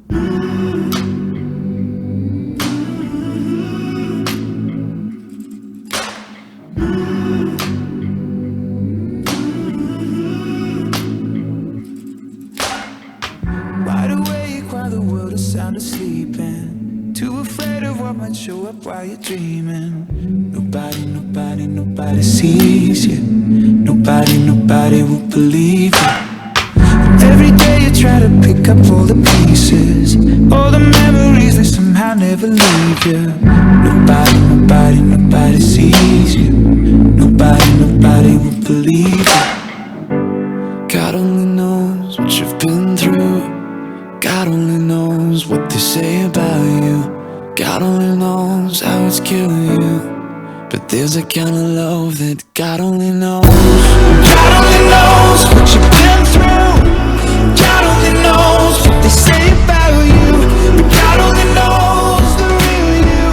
Wide awake while the world is sound asleep, and too afraid of what might show up while you're dreaming. Nobody sees you. Nobody will believe you. Every day you try to pick up all the pieces, all the memories that somehow never leave you. Nobody sees you. Nobody will believe you. God only knows what you've been through. God only knows what they say about you. God only knows how it's killing you. But there's a kind of love that God only knows. God only knows what you've been through. God only knows what they say about you. But God only knows the real you.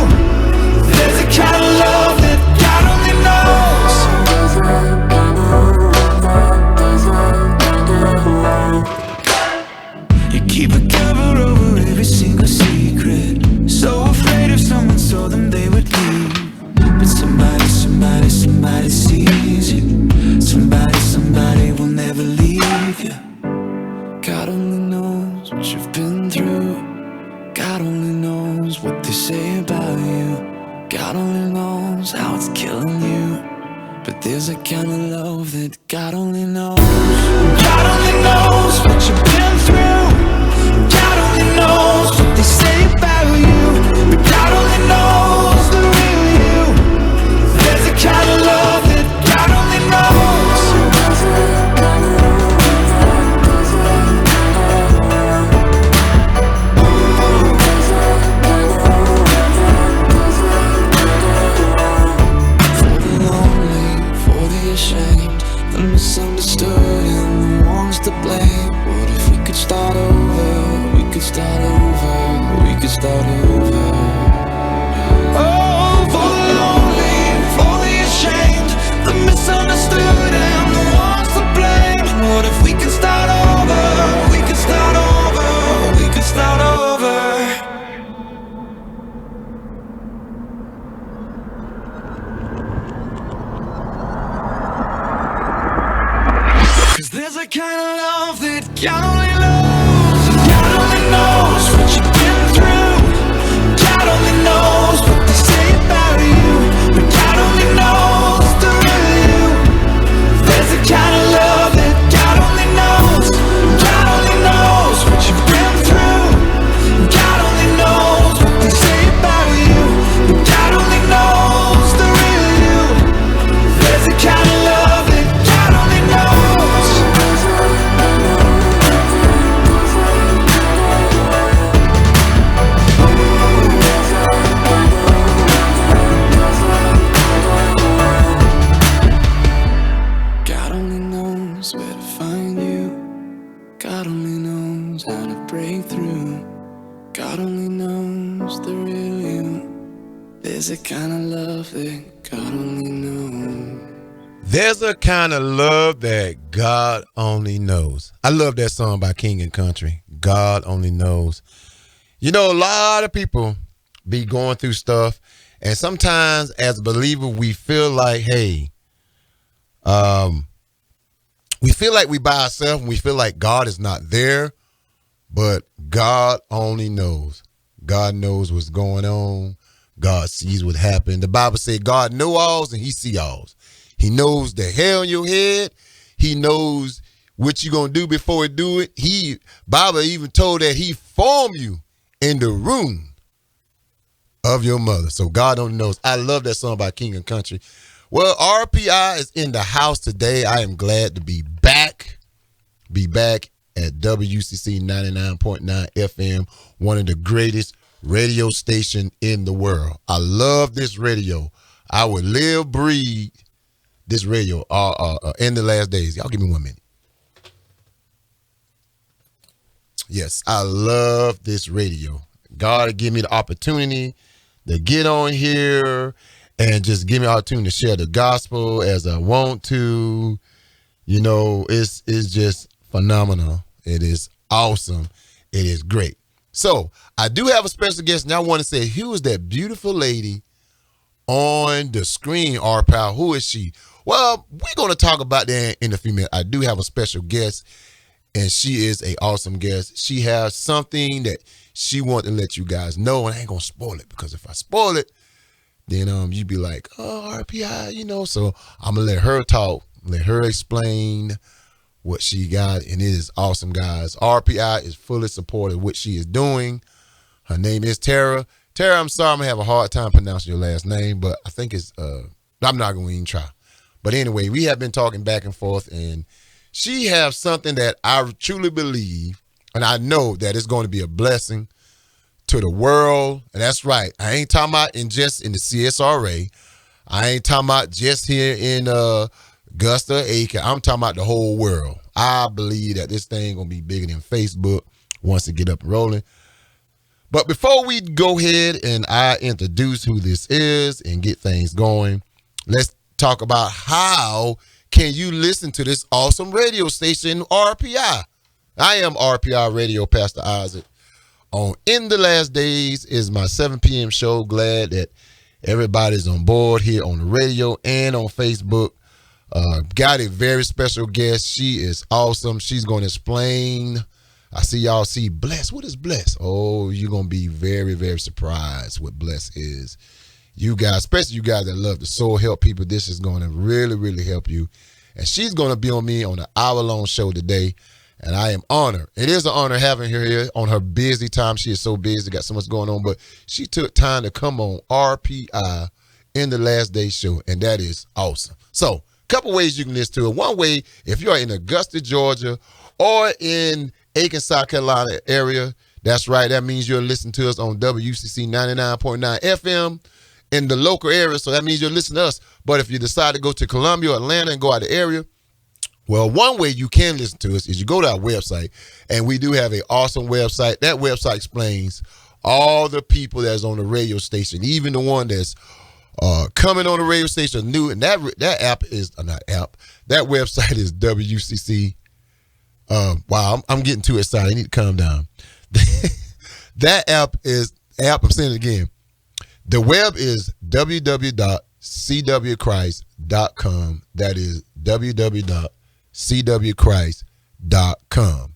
There's a kind of love that God only knows. You keep a cover over every single secret, so afraid if someone saw them they would leave. But somebody sees you. Somebody will never leave you. God only knows what you've been through. God only knows what they say about you. God only knows how it's killing you. But there's a kind of love that God only knows. God only knows what you've been through. God only knows what they say about you. But God only knows the real you. There's a kind of love that God only knows. For the lonely, for the ashamed, the misunderstood and the ones to blame. What if we could start over? We could start over. We could start over. Oh, for the lonely, for the ashamed, the misunderstood and the ones to blame. What if we could start over? We could start over. We could start over. Cause there's a kind of love that God only knows. God only knows what you've been through. God only knows what they say about you. But God only knows the real you. There's a kind of love that God only knows. God only knows what you've been through. God only knows what they say about you. But God only knows the real you. There's a kind of love that God only knows. God only knows where to find you. God only knows how to break through. God only knows the real you. There's a kind of love that God only knows. There's a kind of love that God only knows. I love that song by King and Country. God only knows. You know, a lot of people be going through stuff, and sometimes as a believer, we feel like, hey, we feel like we by ourselves, and we feel like God is not there, but God only knows. God knows what's going on. God sees what happened. The Bible said God knows all and he see all. He knows the hair on your head. He knows what you're going to do before he do it. Bible even told that he formed you in the room of your mother. So God only knows. I love that song by King and Country. Well, RPI is in the house today. I am glad to be back. Be back at WCC 99.9 FM, one of the greatest radio station in the world. I love this radio. I would live, breathe this radio in the last days. Y'all give me 1 minute. Yes, I love this radio. God give me the opportunity to get on here and just give me the opportunity to share the gospel as I want to. You know, it's just phenomenal. It is awesome. It is great. So I do have a special guest, and I want to say, who is that beautiful lady on the screen, R-Power? Who is she? Well, we're going to talk about that in a few minutes. I do have a special guest, and she is an awesome guest. She has something that she wants to let you guys know, and I ain't going to spoil it, because if I spoil it, then you'd be like, oh, RPI, so I'm going to let her talk, let her explain what she got, and it is awesome, guys. RPI is fully supportive of what she is doing. Her name is Tara. Tara, I'm sorry I'm going to have a hard time pronouncing your last name, but I think it's, I'm not going to even try. But anyway, we have been talking back and forth, and she has something that I truly believe, and I know that it's going to be a blessing to the world. And that's right. I ain't talking about just in the CSRA. I ain't talking about just here in Augusta, Aiken. I'm talking about the whole world. I believe that this thing going to be bigger than Facebook once it get up and rolling. But before we go ahead and I introduce who this is and get things going, let's talk about how can you listen to this awesome radio station, RPI. I am RPI Radio, Pastor Isaac. On In the Last Days is my 7 p.m. show. Glad that everybody's on board here on the radio and on Facebook. Got a very special guest. She is awesome. She's going to explain. I see y'all see Bless. What is Bless? Oh, you're going to be very, very surprised what Bless is. You guys, especially you guys that love to soul help people, this is going to really, really help you. And she's going to be on me on an hour-long show today. And I am honored. It is an honor having her here on her busy time. She is so busy, got so much going on. But she took time to come on RPI In the Last Day show. And that is awesome. So, a couple ways you can listen to it. One way, if you're in Augusta, Georgia, or in Aiken, South Carolina area, that's right. That means you're listening to us on WCC 99.9 FM in the local area. So that means you're listening to us. But if you decide to go to Columbia or Atlanta and go out of the area, well, one way you can listen to us is you go to our website, and we do have an awesome website. That website explains all the people that's on the radio station, even the one that's coming on the radio station new. And that app is not app. That website is WCC. Wow, I'm getting too excited. I need to calm down. That app is I'm saying it again. The web is www.cwchrist.com. That is www.cwchrist.com.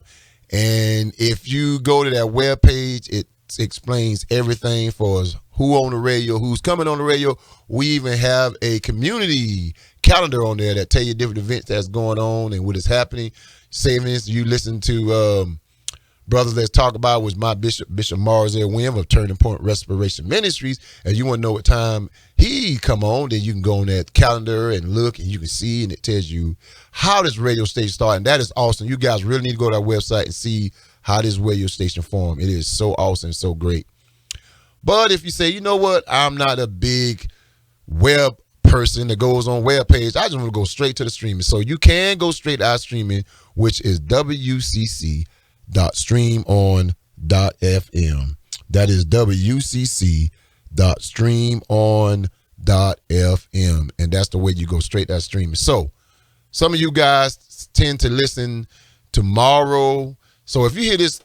And if you go to that web page, it explains everything for us, who on the radio, who's coming on the radio. We even have a community calendar on there that tell you different events that's going on and what is happening. Savings, you listen to Brothers Let's Talk About was my Bishop Mars Wim of Turning Point Restoration Ministries. And you want to know what time he come on, then you can go on that calendar and look, and you can see, and it tells you how this radio station started. And that is awesome. You guys really need to go to our website and see how this radio station formed. It is so awesome, so great. But if you say, you know what, I'm not a big web person that goes on web page, I just want to go straight to the streaming. So you can go straight to our streaming, which is wcc.streamon.fm. That is wcc.streamon.fm. And that's the way you go straight to our streaming. So some of you guys tend to listen tomorrow. So if you hear this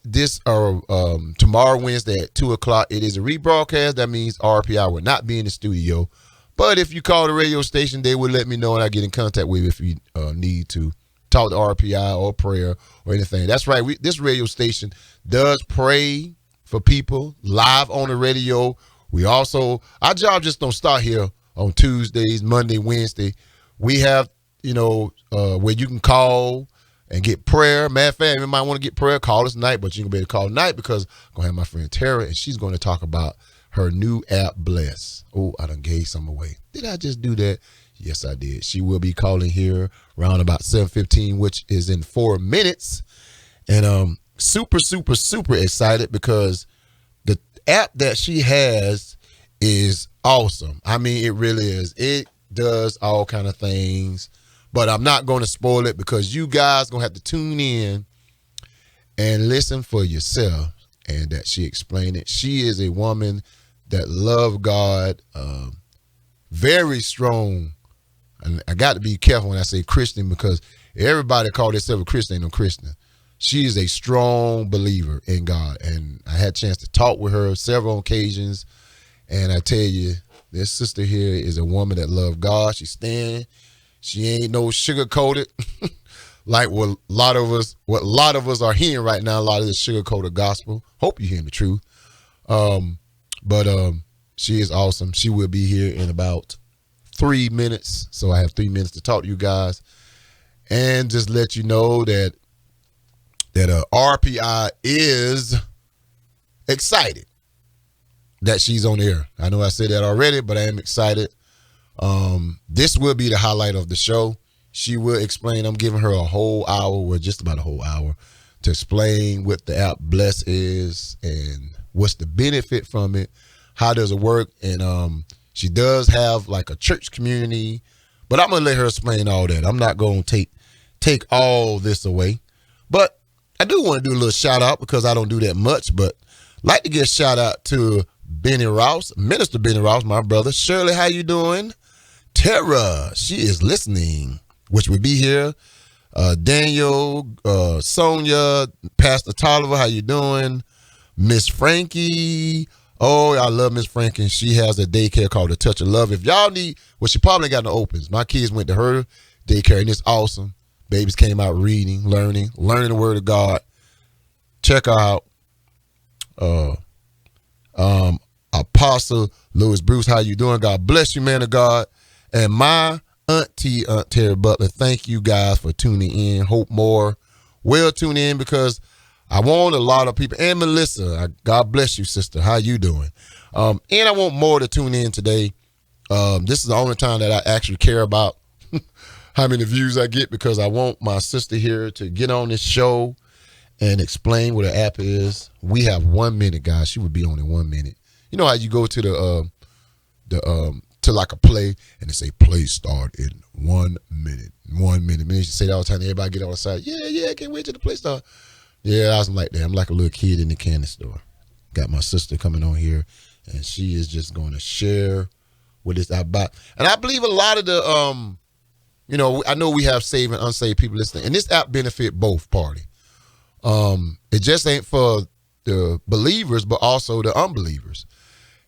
tomorrow, Wednesday at 2 o'clock, it is a rebroadcast. That means RPI will not be in the studio. But if you call the radio station, they will let me know, and I get in contact with you if you need to talk to RPI or prayer or anything. That's right. This radio station does pray for people live on the radio. We also, our job just don't start here on Tuesdays, Monday, Wednesday. We have, where you can call and get prayer. Matter of fact, you might want to get prayer, call us tonight, but you can be able to call tonight because I'm going to have my friend Tara, and she's going to talk about her new app, Bless. Oh, I done gave some away. Did I just do that? Yes, I did. She will be calling here around about 7:15, which is in 4 minutes. And super, super, super excited because the app that she has is awesome. I mean, it really is. It does all kind of things. But I'm not going to spoil it because you guys going to have to tune in and listen for yourself. And that she explained it. She is a woman that love God, very strong. And I got to be careful when I say Christian because everybody call themselves a Christian ain't no Christian. she is a strong believer in God. And I had a chance to talk with her several occasions. And I tell you, this sister here is a woman that loves God. She's standing. She ain't no sugar-coated like what a lot of us are hearing right now, a lot of this sugar-coated gospel. Hope you're hearing the truth. But she is awesome. She will be here in about 3 minutes. So I have 3 minutes to talk to you guys. And just let you know that RPI is excited that she's on air. I know I said that already, but I am excited. This will be the highlight of the show. She will explain. I'm giving her a whole hour, well, just about a whole hour, to explain what the app Bless is and what's the benefit from it, how does it work, and she does have like a church community, but I'm gonna let her explain all that. I'm not gonna take all this away, but I do want to do a little shout out because I don't do that much, but like to give a shout out to Benny Rouse, Minister Benny Rouse, my brother. Shirley, how you doing? Tara, she is listening, which would be here. Daniel, Sonia, Pastor Tolliver, how you doing? Miss Frankie. Oh, I love Miss Frankie. She has a daycare called The Touch of Love. If y'all need, well, she probably got no opens. My kids went to her daycare, and it's awesome. Babies came out reading, learning the word of God. Check her out. Apostle Louis Bruce, how you doing? God bless you, man of God. And my auntie, Aunt Terry Butler, thank you guys for tuning in. Hope more will tune in because I want a lot of people. And Melissa, God bless you, sister. How you doing? And I want more to tune in today. This is the only time that I actually care about how many views I get because I want my sister here to get on this show and explain what an app is. We have 1 minute, guys. She would be on in 1 minute. You know how you go to to like a play and they say play start in 1 minute. 1 minute. Man, you say that all the time. Everybody get on the side. Yeah, I can't wait till the play start. Yeah, I was like that. I'm like a little kid in the candy store. Got my sister coming on here, and she is just going to share what it's about. And I believe a lot of the, I know we have saved and unsaved people listening, and this app benefit both parties. It just ain't for the believers, but also the unbelievers.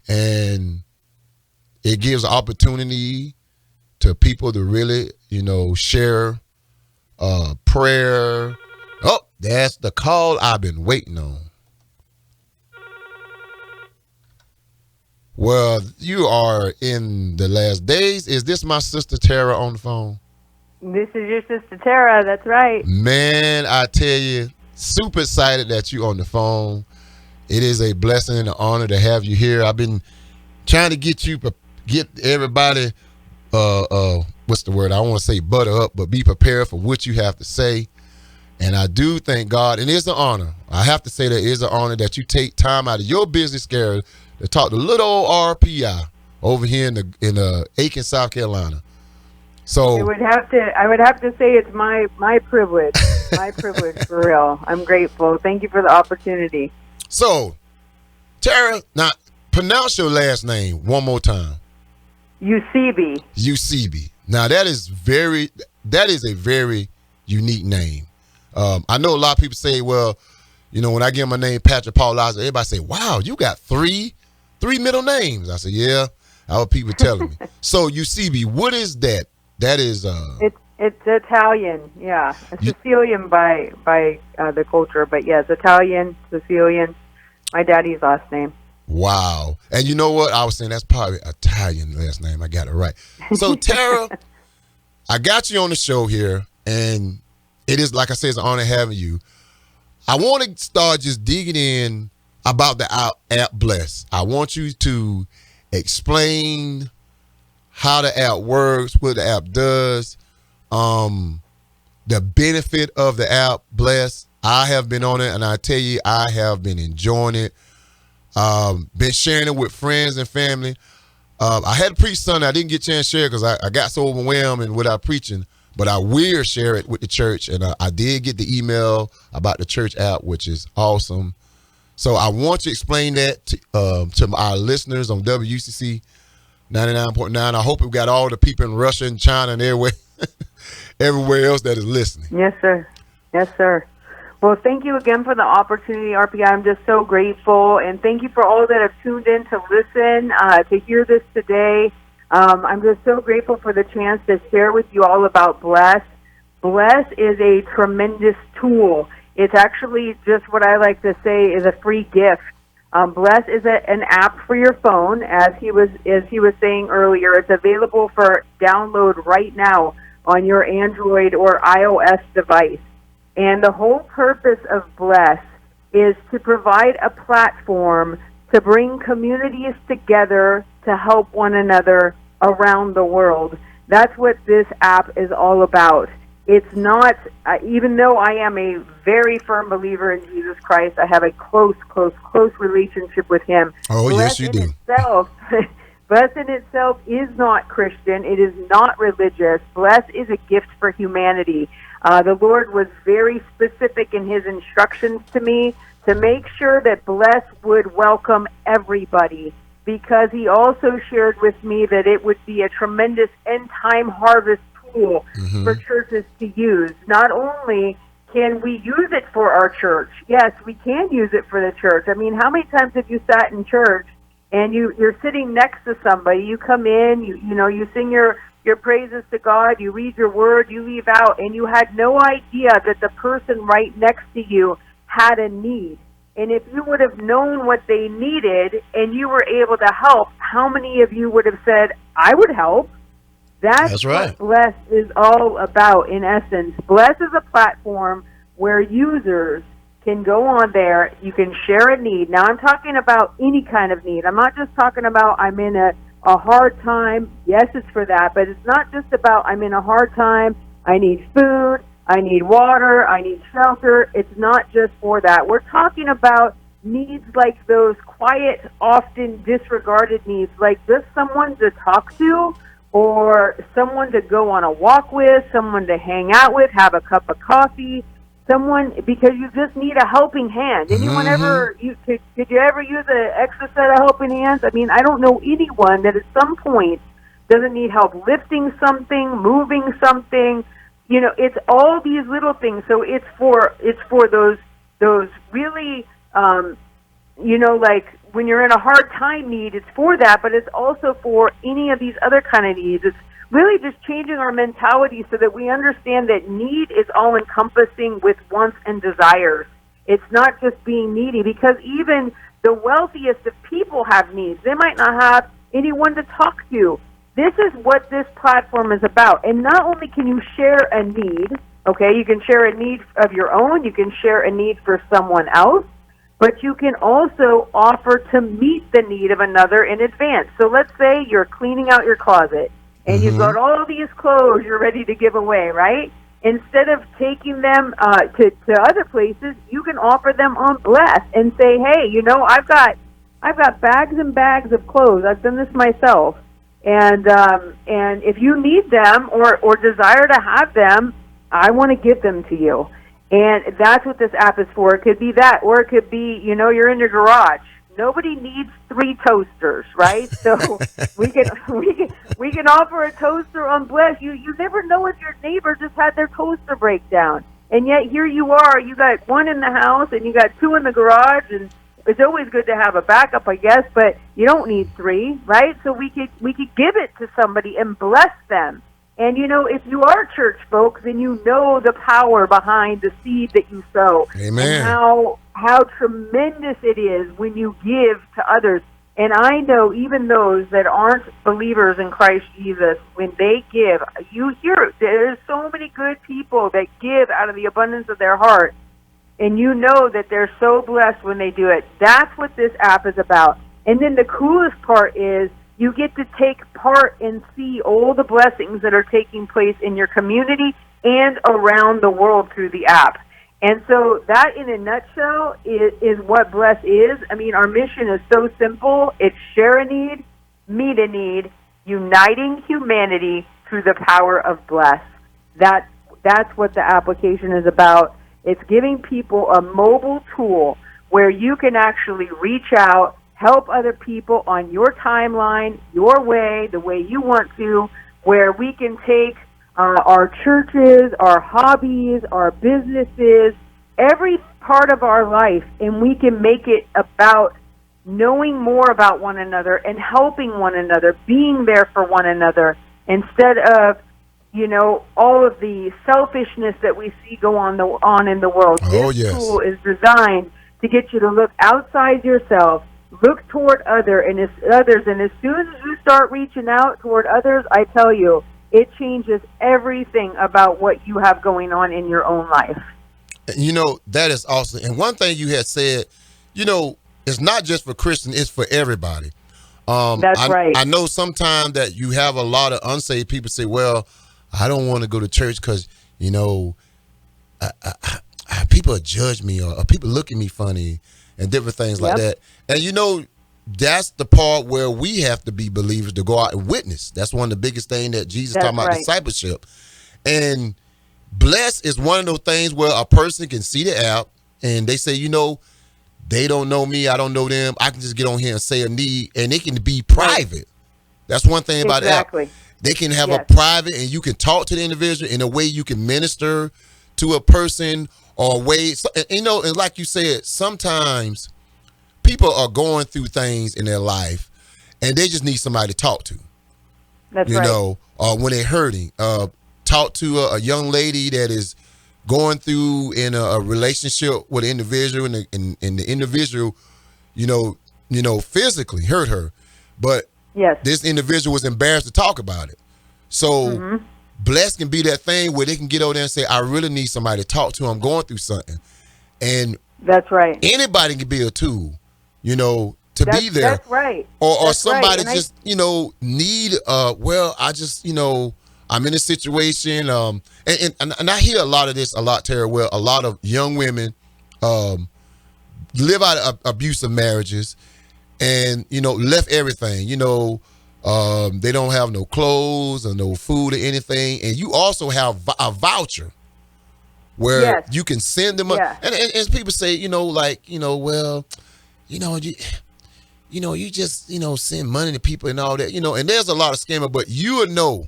And it gives opportunity to people to really, share prayer. Oh, that's the call I've been waiting on. Well, you are in the last days. Is this my sister Tara on the phone? This is your sister Tara. That's right. Man, I tell you, super excited that you on the phone. It is a blessing and an honor to have you here. I've been trying to get everybody, what's the word? I don't want to say butter up, but be prepared for what you have to say. And I do thank God, and it's an honor. I have to say that it is an honor that you take time out of your busy schedule to talk to little old RPI over here in Aiken, South Carolina. So I would have to say it's my privilege. My privilege for real. I'm grateful. Thank you for the opportunity. So, Tara, now pronounce your last name one more time. Eusebi. Eusebi. Now that is a very unique name. I know a lot of people say, well, when I give my name Patrick Paul Liza, everybody say, wow, you got three middle names. I said, yeah, that's what people telling me. So Eusebi, what is that? That is it's Italian, yeah. Sicilian by the culture, but yeah, it's Italian, Sicilian. My daddy's last name. Wow. And you know what? I was saying that's probably Italian last name. I got it right. So Tara, I got you on the show here, and it is, like I said, it's an honor having you. I want to start just digging in about the app Bless. I want you to explain how the app works, what the app does, the benefit of the app Bless. I have been on it, and I tell you, I have been enjoying it. Been sharing it with friends and family. I had to preach Sunday. I didn't get a chance to share because I got so overwhelmed and without preaching, but I will share it with the church. And I did get the email about the church app, which is awesome. So I want to explain that to our listeners on WCC 99.9. I hope we've got all the people in Russia and China and everywhere else that is listening. Yes, sir. Yes, sir. Well, thank you again for the opportunity, RPI. I'm just so grateful, and thank you for all that have tuned in to listen, to hear this today. I'm just so grateful for the chance to share with you all about Bless. Bless is a tremendous tool. It's actually just what I like to say is a free gift. Bless is an app for your phone, as he was saying earlier. It's available for download right now on your Android or iOS device. And the whole purpose of Bless is to provide a platform to bring communities together to help one another around the world. That's what this app is all about. It's not, even though I am a very firm believer in Jesus Christ, I have a close relationship with him. Oh, Bless yes, you in do. Itself, Bless in itself is not Christian. It is not religious. Bless is a gift for humanity. The Lord was very specific in his instructions to me to make sure that Bless would welcome everybody, because he also shared with me that it would be a tremendous end-time harvest tool for churches to use. Not only can we use it for our church, yes, we can use it for the church. I mean, how many times have you sat in church and you're sitting next to somebody, you come in, you sing your praises to God, you read your word, you leave out, and you had no idea that the person right next to you had a need. And if you would have known what they needed and you were able to help, how many of you would have said, I would help? That's right. what Bless is all about, in essence. Bless is a platform where users can go on there, you can share a need. Now, I'm talking about any kind of need. I'm not just talking about I'm in a hard time. Yes, it's for that, but it's not just about I'm in a hard time, I need food, I need water, I need shelter. It's not just for that. We're talking about needs like those quiet, often disregarded needs, like just someone to talk to, or someone to go on a walk with, someone to hang out with, have a cup of coffee, someone, because you just need a helping hand. Anyone ever, did you ever use an extra set of helping hands? I mean, I don't know anyone that at some point doesn't need help lifting something, moving something. It's all these little things. So it's for those really, like when you're in a hard time need, it's for that, but it's also for any of these other kind of needs. It's really just changing our mentality so that we understand that need is all encompassing with wants and desires. It's not just being needy, because even the wealthiest of people have needs. They might not have anyone to talk to. This is what this platform is about. And not only can you share a need, okay, you can share a need of your own, you can share a need for someone else, but you can also offer to meet the need of another in advance. So let's say you're cleaning out your closet, and you've got all these clothes you're ready to give away, right? Instead of taking them to other places, you can offer them on Bless and say, hey, I've got bags and bags of clothes. I've done this myself. And if you need them or desire to have them, I want to give them to you. And that's what this app is for. It could be that, or it could be, you're in your garage. Nobody needs 3 toasters, right? So we can offer a toaster on Bless. You never know if your neighbor just had their toaster break down, and yet here you are. You got 1 in the house and you got 2 in the garage, and it's always good to have a backup, I guess. But you don't need 3, right? So we could give it to somebody and bless them. And if you are church folks, then you know the power behind the seed that you sow. Amen. And how tremendous it is when you give to others. And I know even those that aren't believers in Christ Jesus, when they give, you hear there's so many good people that give out of the abundance of their heart. And you know that they're so blessed when they do it. That's what this app is about. And then the coolest part is you get to take part and see all the blessings that are taking place in your community and around the world through the app. And so that, in a nutshell, is what Bless is. I mean, our mission is so simple. It's share a need, meet a need, uniting humanity through the power of Bless. That's what the application is about. It's giving people a mobile tool where you can actually reach out, help other people on your timeline, your way, the way you want to, where we can take our churches, our hobbies, our businesses, every part of our life, and we can make it about knowing more about one another and helping one another, being there for one another, instead of, you know, all of the selfishness that we see go on in the world. Oh, this yes. tool is designed to get you to look outside yourself, look toward others, and as soon as you start reaching out toward others, I tell you, it changes everything about what you have going on in your own life. You know, that is awesome. And one thing you had said, you know, it's not just for Christians, it's for everybody. That's right. I know sometimes that you have a lot of unsaved people say, well, I don't want to go to church because, you know, people judge me or people look at me funny and different things like that. And, you know, that's the part where we have to be believers to go out and witness. That's one of the biggest things that Jesus talking about, discipleship. And blessed is one of those things where a person can see the app and they say, you know, they don't know me, I don't know them. I can just get on here and say a need, and they can be private. That's one thing about the app. They can have a private, and you can talk to the individual in a way you can minister to a person or a way. You know, and like you said, sometimes people are going through things in their life, and they just need somebody to talk to. That's you know, when they're hurting. Talk to a young lady that is going through in a relationship with an individual, and the individual, you know, physically hurt her, but this individual was embarrassed to talk about it. So blessed can be that thing where they can get over there and say, I really need somebody to talk to. I'm going through something. And that's right. Anybody can be a tool, you know, to be there. That's right. Or somebody just, you know, need, well, I just, you know, I'm in a situation, and I hear a lot of this a lot, Terry, where a lot of young women live out of abusive marriages and, you know, left everything. You know, they don't have no clothes or no food or anything. And you also have a voucher where you can send them. And as people say, you know, like, you know, well, you know, you just, you know, send money to people and all that, you know, and there's a lot of scammers, but you will know.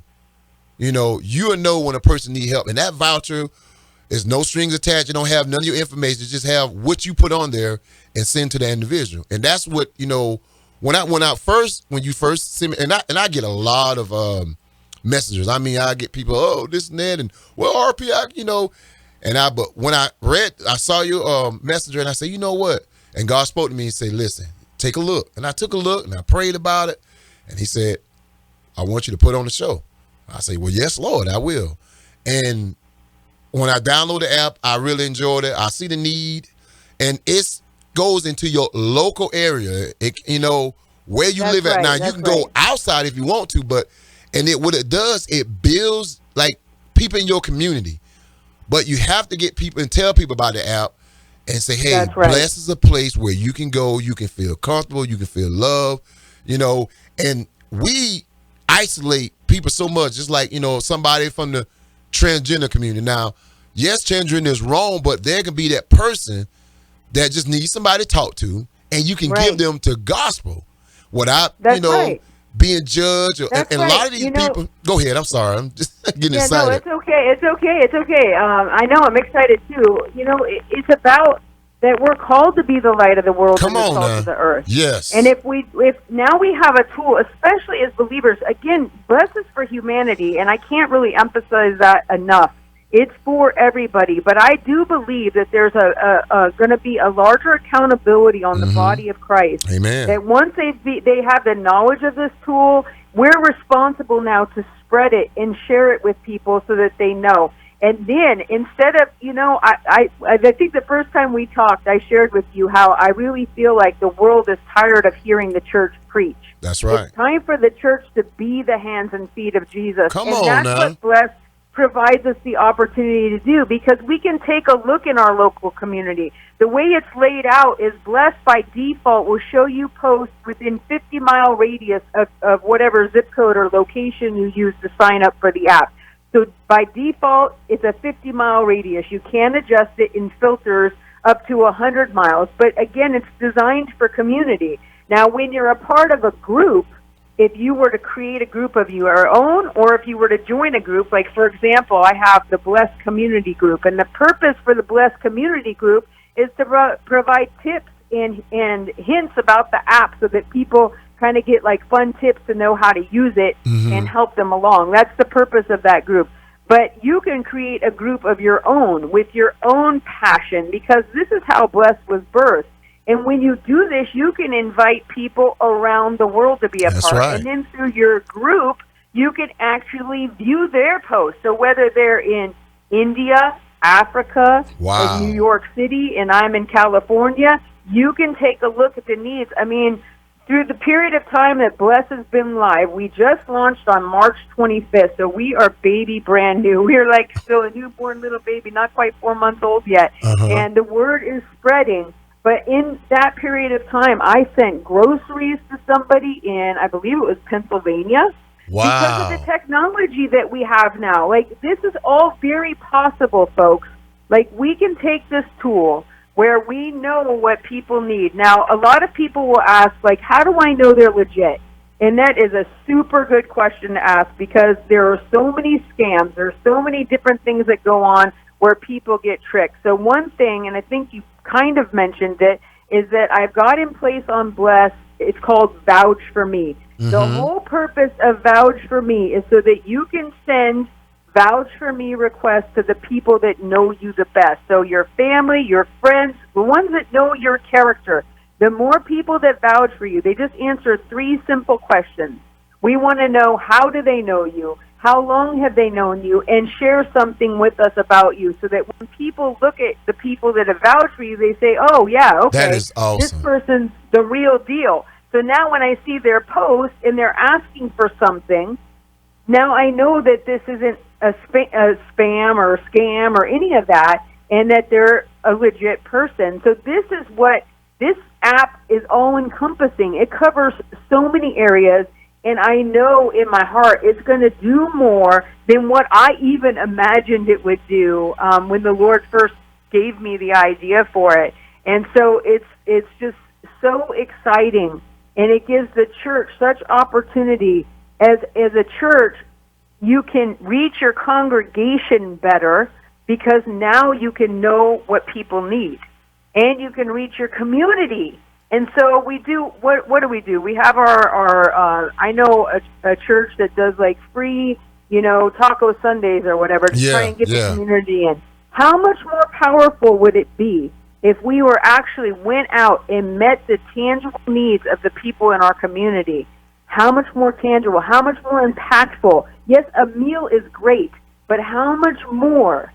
You know, you'll know when a person needs help. And that voucher is no strings attached. You don't have none of your information. You just have what you put on there and send to the individual. And that's what, you know, when you first send me, and I get a lot of messages. I mean, I get people, oh, this and that, and well, RP, you know, but when I saw your messenger, and I said, you know what? And God spoke to me and said, listen, take a look. And I took a look and I prayed about it. And he said, I want you to put on the show. I say, well, yes, Lord, I will. And when I download the app, I really enjoyed it. I see the need, and it goes into your local area. You know, where you live at now. You can go outside if you want to, but what it does, it builds like people in your community. But you have to get people and tell people about the app and say, hey, Bless is a place where you can go, you can feel comfortable, you can feel love, you know, and we isolate people so much, just like, you know, somebody from the transgender community. Now, yes, transgender is wrong, but there can be that person that just needs somebody to talk to, and you can give them to gospel without, you know, being judged. And a lot of these people, go ahead, I'm sorry, I'm just getting excited. No, it's okay. I know, I'm excited too. You know, it's about that we're called to be the light of the world and the salt of the earth. Yes. And if now we have a tool, especially as believers, again, bless is for humanity, and I can't really emphasize that enough. It's for everybody, but I do believe that there's going to be a larger accountability on the body of Christ. Amen. That once they have the knowledge of this tool, we're responsible now to spread it and share it with people so that they know. And then instead of, you know, I think the first time we talked, I shared with you how I really feel like the world is tired of hearing the church preach. That's right. It's time for the church to be the hands and feet of Jesus. Come and on that's now. what Bless provides us the opportunity to do, because we can take a look in our local community. The way it's laid out is Bless by default will show you posts within 50-mile radius of whatever zip code or location you use to sign up for the app. So by default, it's a 50-mile radius. You can adjust it in filters up to 100 miles. But again, it's designed for community. Now, when you're a part of a group, if you were to create a group of your own, or if you were to join a group, like for example, I have the Blessed Community Group, and the purpose for the Blessed Community Group is to provide tips and hints about the app so that people kind of get like fun tips to know how to use it and help them along. That's the purpose of that group. But you can create a group of your own with your own passion, because this is how Blessed was birthed. And when you do this, you can invite people around the world to be a part. Right. And then through your group, you can actually view their posts. So whether they're in India, Africa, or New York City, and I'm in California, you can take a look at the needs. I mean, through the period of time that Bless has been live, we just launched on March 25th, so we are baby brand new. We're like still a newborn little baby, not quite 4 months old yet. And the word is spreading. But in that period of time, I sent groceries to somebody in, I believe it was Pennsylvania. Because of the technology that we have now. Like, this is all very possible, folks. Like, we can take this tool where we know what people need. Now, a lot of people will ask, like, how do I know they're legit? And that is a super good question to ask, because there are so many scams. There are so many different things that go on where people get tricked. So one thing, and I think you kind of mentioned it, is that I've got in place on Bless, it's called Vouch for Me. The whole purpose of Vouch for Me is so that you can send Vouch for Me requests to the people that know you the best. So your family, your friends, the ones that know your character. The more people that vouch for you, they just answer 3 simple questions. We want to know, how do they know you? How long have they known you? And share something with us about you, so that when people look at the people that have vouched for you, they say, oh, yeah, okay, that is awesome. This person's the real deal. So now when I see their post and they're asking for something, now I know that this isn't a spam or a scam or any of that, and that they're a legit person. So this is what this app is all-encompassing. It covers so many areas, and I know in my heart it's going to do more than what I even imagined it would do when the Lord first gave me the idea for it. And so it's just so exciting, and it gives the church such opportunity. As a church, you can reach your congregation better, because now you can know what people need, and you can reach your community. And so we do, what do we do? We have our I know a church that does like free, Taco Sundays or whatever to try and get the community in. How much more powerful would it be if we were actually went out and met the tangible needs of the people in our community? How much more tangible, how much more impactful? Yes, a meal is great, but how much more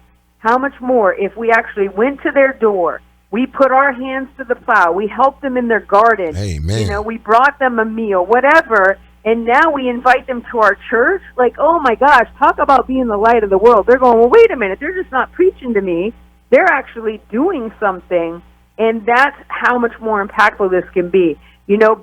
if we actually went to their door, we put our hands to the plow, we helped them in their garden, Amen. We brought them a meal, whatever, and now we invite them to our church? Like, oh my gosh, talk about being the light of the world. They're going, well, wait a minute, they're just not preaching to me. They're actually doing something, and that's how much more impactful this can be.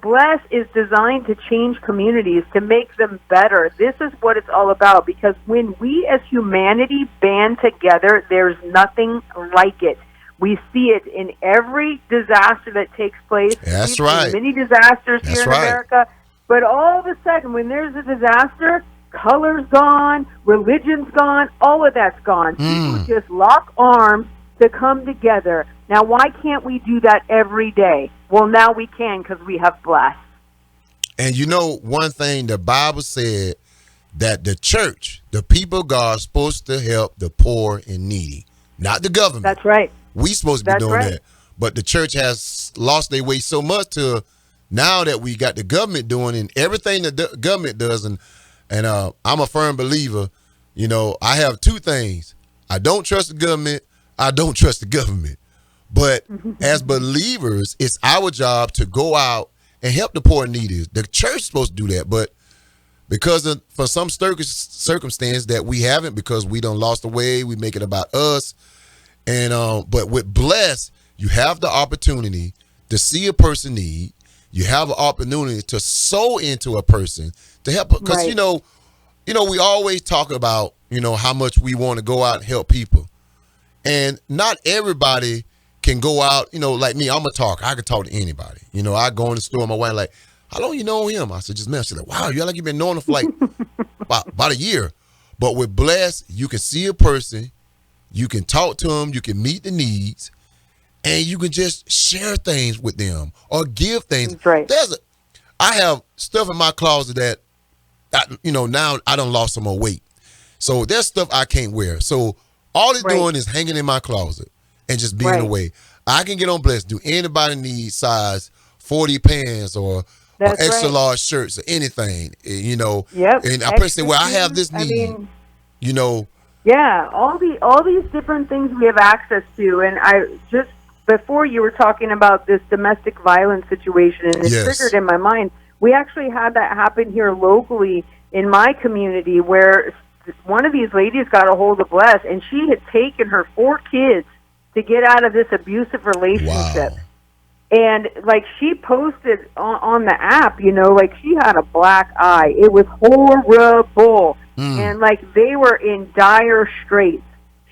Bless is designed to change communities, to make them better. This is what it's all about, because when we as humanity band together, there's nothing like it. We see it in every disaster that takes place. That's We've right. seen many disasters here in America, but all of a sudden, when there's a disaster, color's gone, religion's gone, all of that's gone. People just lock arms to come together. Now, why can't we do that every day? Well, now we can, because we have Bless. And one thing the Bible said, that the church, the people of God, is supposed to help the poor and needy, not the government. That's right. We supposed to be doing that. But the church has lost their way so much to now that we got the government doing and everything the government does. And I'm a firm believer, I have 2 things. I don't trust the government. I don't trust the government. But as believers, it's our job to go out and help the poor and needy. The church is supposed to do that. But because for some circumstance that we haven't, because we done lost the way, we make it about us. And but with Bless, you have the opportunity to see a person need. You have an opportunity to sow into a person to help. Because, we always talk about, how much we want to go out and help people. And not everybody can go out, like me, I'm a talker. I can talk to anybody. I go in the store, my wife like, how long you know him? I said, just met. She's like, wow, you like you've been knowing him for like about a year. But with Bless, you can see a person, you can talk to them, you can meet the needs, and you can just share things with them or give things. That's right. I have stuff in my closet that, now I done lost some more weight. So there's stuff I can't wear. So all it's doing is hanging in my closet and just being away. I can get on Bless. Do anybody need size 40 pants or extra large shirts or anything? Yep. And I person say, well, I have this need. Yeah, all these different things we have access to, and I just before you were talking about this domestic violence situation, and it triggered in my mind. We actually had that happen here locally in my community, where one of these ladies got a hold of Bless, and she had taken her 4 kids to get out of this abusive relationship. Wow. And like she posted on the app, like she had a black eye. It was horrible. And like they were in dire straits.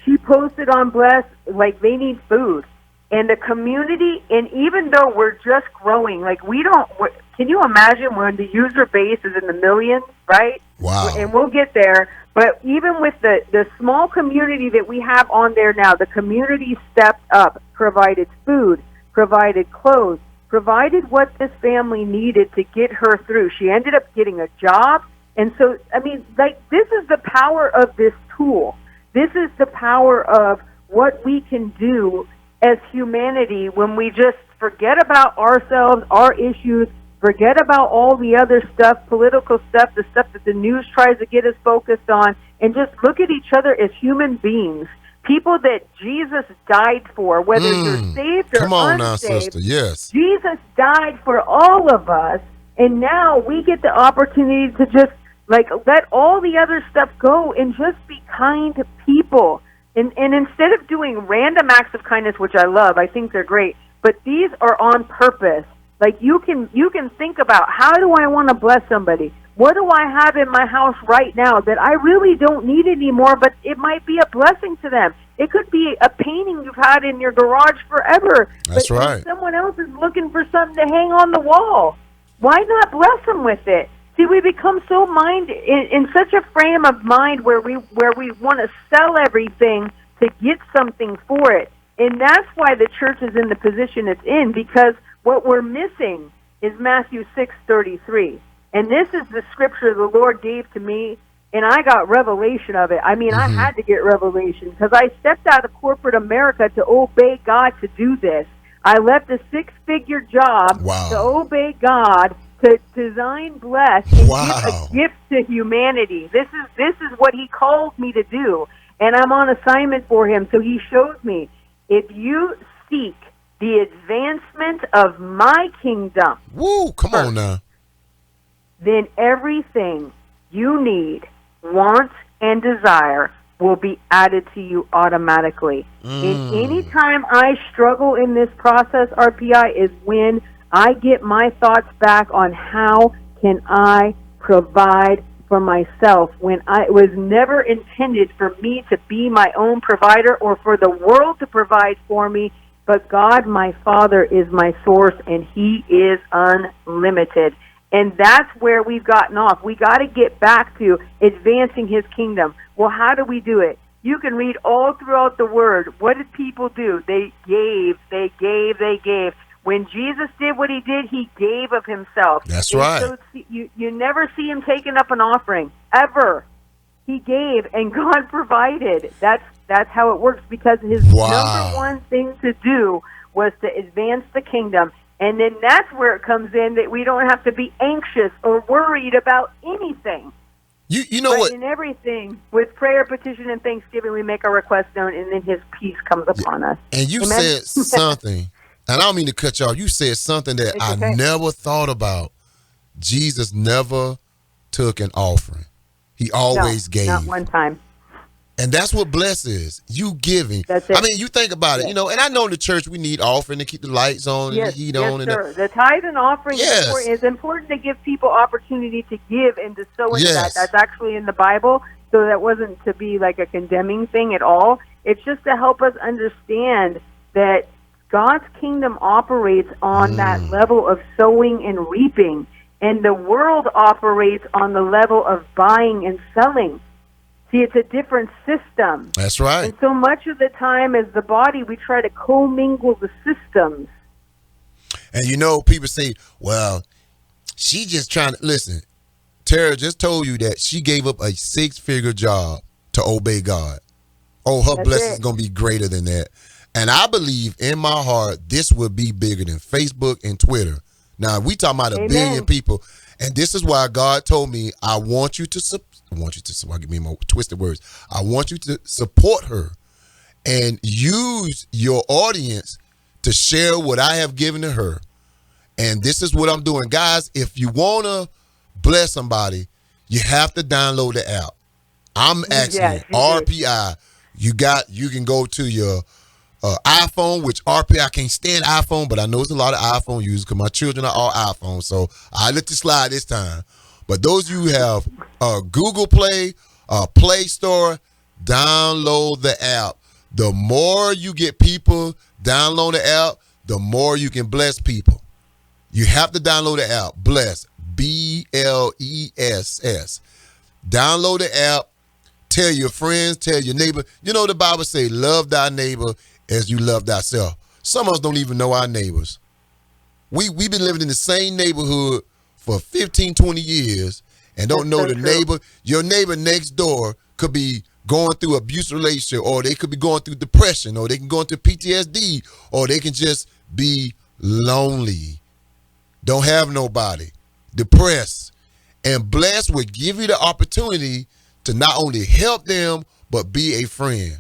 She posted on Bless, like they need food. And the community, and even though we're just growing, like can you imagine when the user base is in the millions, right? Wow. And we'll get there. But even with the small community that we have on there now, the community stepped up, provided food, provided clothes, provided what this family needed to get her through. She ended up getting a job. And so, I mean, like, this is the power of this tool. This is the power of what we can do as humanity when we just forget about ourselves, our issues, forget about all the other stuff, political stuff, the stuff that the news tries to get us focused on, and just look at each other as human beings. People that Jesus died for, whether you're saved or Come on unsaved. now, sister. Yes. Jesus died for all of us, and now we get the opportunity to just like let all the other stuff go and just be kind to people. And instead of doing random acts of kindness, which I love, I think they're great, but these are on purpose. Like you can think about, how do I want to bless somebody? What do I have in my house right now that I really don't need anymore, but it might be a blessing to them? It could be a painting you've had in your garage forever. That's right. Someone else is looking for something to hang on the wall. Why not bless them with it? See, we become so in such a frame of mind where we want to sell everything to get something for it. And that's why the church is in the position it's in, because what we're missing is Matthew 6:33. And this is the scripture the Lord gave to me, and I got revelation of it. I mean, I had to get revelation because I stepped out of corporate America to obey God to do this. I left a 6-figure job to obey God, to design, bless, and give a gift to humanity. This is what He called me to do, and I'm on assignment for Him. So He showed me, if you seek the advancement of my kingdom, come on now, then everything you need, want, and desire will be added to you automatically. And any time I struggle in this process, RPI, is when I get my thoughts back on how can I provide for myself, when it was never intended for me to be my own provider or for the world to provide for me, but God, my Father, is my source, and He is unlimited. And that's where we've gotten off. We got to get back to advancing His kingdom. Well, how do we do it? You can read all throughout the Word. What did people do? They gave, they gave, they gave. When Jesus did what He did, He gave of Himself. That's right. So you never see Him taking up an offering, ever. He gave, and God provided. That's how it works, because His number one thing to do was to advance the kingdom. And then that's where it comes in, that we don't have to be anxious or worried about anything. You know but what? In everything, with prayer, petition, and thanksgiving, we make our request known, and then His peace comes upon us. And you Amen? said something, and I don't mean to cut you off. You said something that I never thought about. Jesus never took an offering. He always gave. Not one time. And that's what bless is. You giving. That's it. I mean, you think about it, and I know in the church we need offering to keep the lights on and the heat on. Yes, sir. The tithe and offering is important to give people opportunity to give and to sow into that. That's actually in the Bible, so that wasn't to be like a condemning thing at all. It's just to help us understand that God's kingdom operates on that level of sowing and reaping. And the world operates on the level of buying and selling. See, it's a different system. That's right. And so much of the time as the body, we try to commingle the systems. And you know, people say, well, she just trying to, listen, Tara just told you that she gave up a 6-figure job to obey God. Oh, her blessing is going to be greater than that. And I believe in my heart, this will be bigger than Facebook and Twitter. Now, we talking about a billion people. And this is why God told me, I want you to give me more twisted words. I want you to support her and use your audience to share what I have given to her. And this is what I'm doing. Guys, if you want to bless somebody, you have to download the app. I'm asking you, RPI. You can go to your iPhone, which RPI, I can't stand iPhone, but I know it's a lot of iPhone users because my children are all iPhones, so I let you slide this time. But those of you who have Google Play, Play Store, download the app. The more you get people download the app, the more you can bless people. You have to download the app. Bless, BLESS. Download the app. Tell your friends, tell your neighbor. You know the Bible say, love thy neighbor as you love thyself. Some of us don't even know our neighbors. We've been living in the same neighborhood for 15, 20 years and don't know the neighbor. Your neighbor next door could be going through abusive relationship, or they could be going through depression, or they can go into PTSD, or they can just be lonely, don't have nobody, depressed. And blessed will give you the opportunity to not only help them, but be a friend.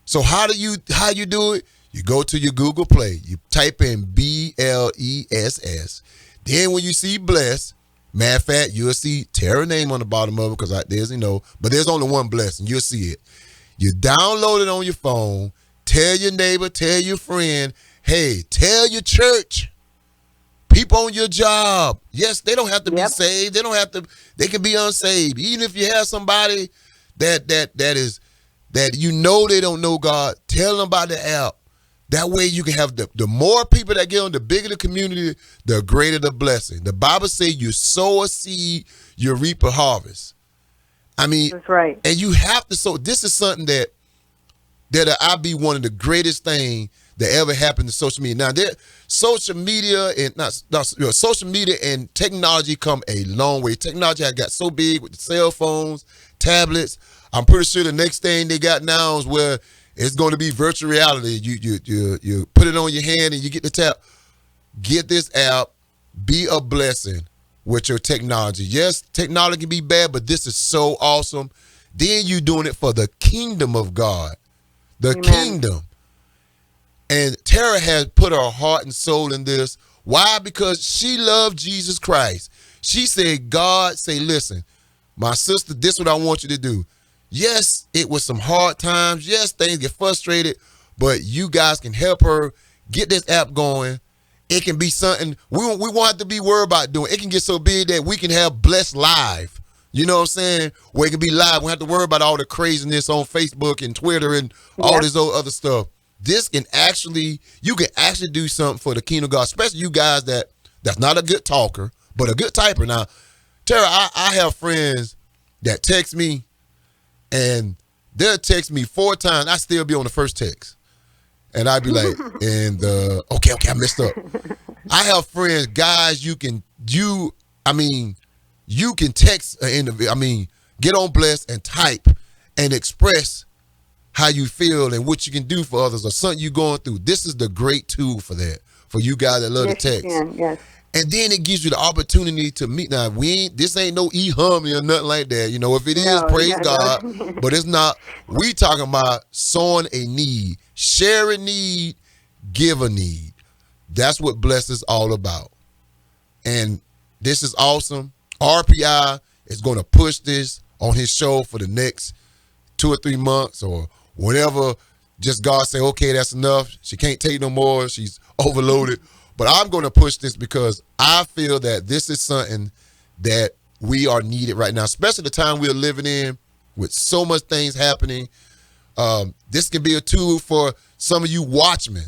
So how you do it? You go to your Google Play, you type in BLESS. Then when you see bless, matter of fact, you'll see Tara name on the bottom of it because there's, but there's only one blessing. You'll see it. You download it on your phone. Tell your neighbor, tell your friend, hey, tell your church, people on your job. Yes, they don't have to be saved. They can be unsaved. Even if you have somebody that they don't know God, tell them about the app. That way you can have the more people that get on, the bigger the community, the greater the blessing. The Bible says you sow a seed, you reap a harvest. I mean, that's right. And you have to sow. This is something that I be one of the greatest things that ever happened to social media. Now, social media and technology come a long way. Technology has got so big with the cell phones, tablets. I'm pretty sure the next thing they got now is where it's going to be virtual reality. You put it on your hand and you get the tap. Get this app. Be a blessing with your technology. Yes, technology can be bad, but this is so awesome. Then you doing it for the kingdom of God. The Amen. Kingdom. And Tara has put her heart and soul in this. Why? Because she loved Jesus Christ. She said, God, say, listen, my sister, this is what I want you to do. Yes, it was some hard times. Yes, things get frustrated, but you guys can help her get this app going. It can be something we won't have to be worried about doing. It can get so big that we can have Blessed Live. You know what I'm saying? Where it can be live. We don't have to worry about all the craziness on Facebook and Twitter and all this other stuff. You can actually do something for the kingdom of God, especially you guys that's not a good talker, but a good typer. Now, Tara, I have friends that text me, and they'll text me 4 times. I still be on the first text. And I'd be like, okay, I messed up. I have friends, guys, you can text an interview. Get on Bless and type and express how you feel and what you can do for others or something you're going through. This is the great tool for that, for you guys that love to text. Yes. And then it gives you the opportunity to meet. Now, this ain't no e-hummy or nothing like that. If it is, praise God. But it's not. We talking about sowing a need, share a need, give a need. That's what Bless is all about. And this is awesome. RPI is going to push this on his show for the next 2 or 3 months or whenever. Just God say, okay, that's enough. She can't take no more. She's overloaded. But I'm going to push this because I feel that this is something that we are needed right now, especially the time we're living in with so much things happening. This can be a tool for some of you watchmen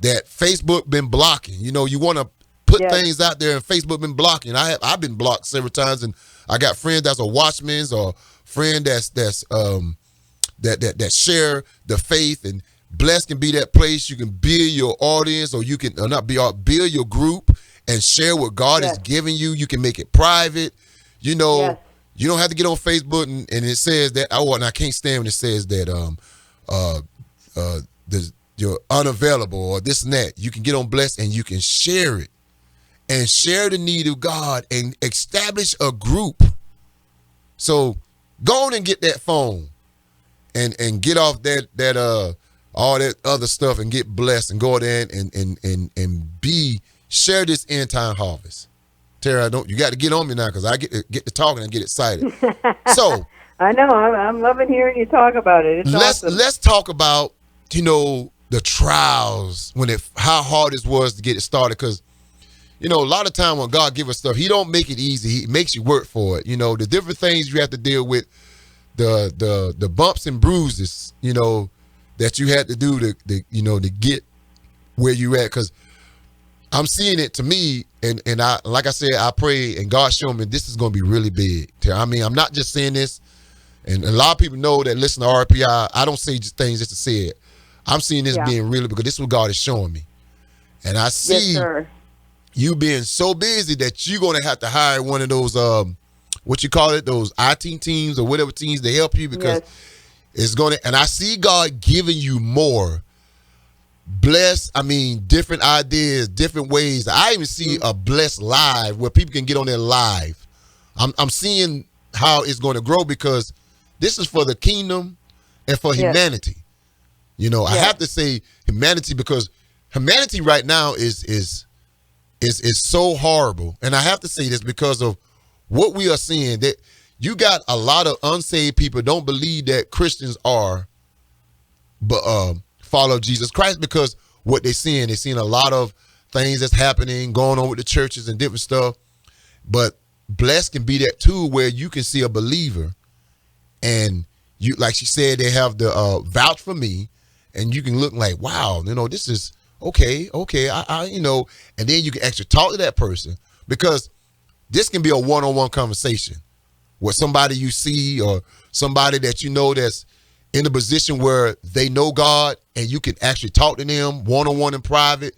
that Facebook been blocking. You want to put things out there, and Facebook been blocking. I've been blocked several times, and I got friends that's a watchman's or friend that share the faith, and Blessed can be that place you can build your audience, or you can build your group and share what God is giving you. You can make it private. You know, you don't have to get on Facebook and it says that. And I can't stand when it says that you're unavailable or this and that. You can get on Blessed and you can share it and share the need of God and establish a group. So go on and get that phone and get off that all that other stuff and get blessed and go there and share this end time harvest. Tara, you got to get on me now, because I get to talking and get excited. So I know I'm loving hearing you talk about it. It's awesome. Let's talk about the trials how hard it was to get it started, because a lot of time when God give us stuff, He don't make it easy. He makes you work for it. The different things you have to deal with, the bumps and bruises, that you had to do to get where you at. Because I'm seeing it to me, and I, like I said, I pray and God showed me this is going to be really big. I mean, I'm not just saying this, and a lot of people know that listen to RPI. I don't say things just to say it. I'm seeing this being really, because this is what God is showing me, and I see you being so busy that you're going to have to hire one of those what you call it, those IT teams or whatever teams to help you, because it's going to, and I see God giving you more. Different ideas, different ways. I even see a Blessed Live where people can get on there live. I'm seeing how it's going to grow, because this is for the kingdom and for humanity. I have to say humanity, because humanity right now is so horrible. And I have to say this because of what we are seeing, that you got a lot of unsaved people don't believe that Christians are follow Jesus Christ, because what they're seeing a lot of things that's happening, going on with the churches and different stuff. But Blessed can be that tool where you can see a believer, and you, like she said, they have the vouch for me, and you can look like, wow, this is okay, I and then you can actually talk to that person, because this can be a one-on-one conversation with somebody you see, or somebody that that's in a position where they know God, and you can actually talk to them one-on-one in private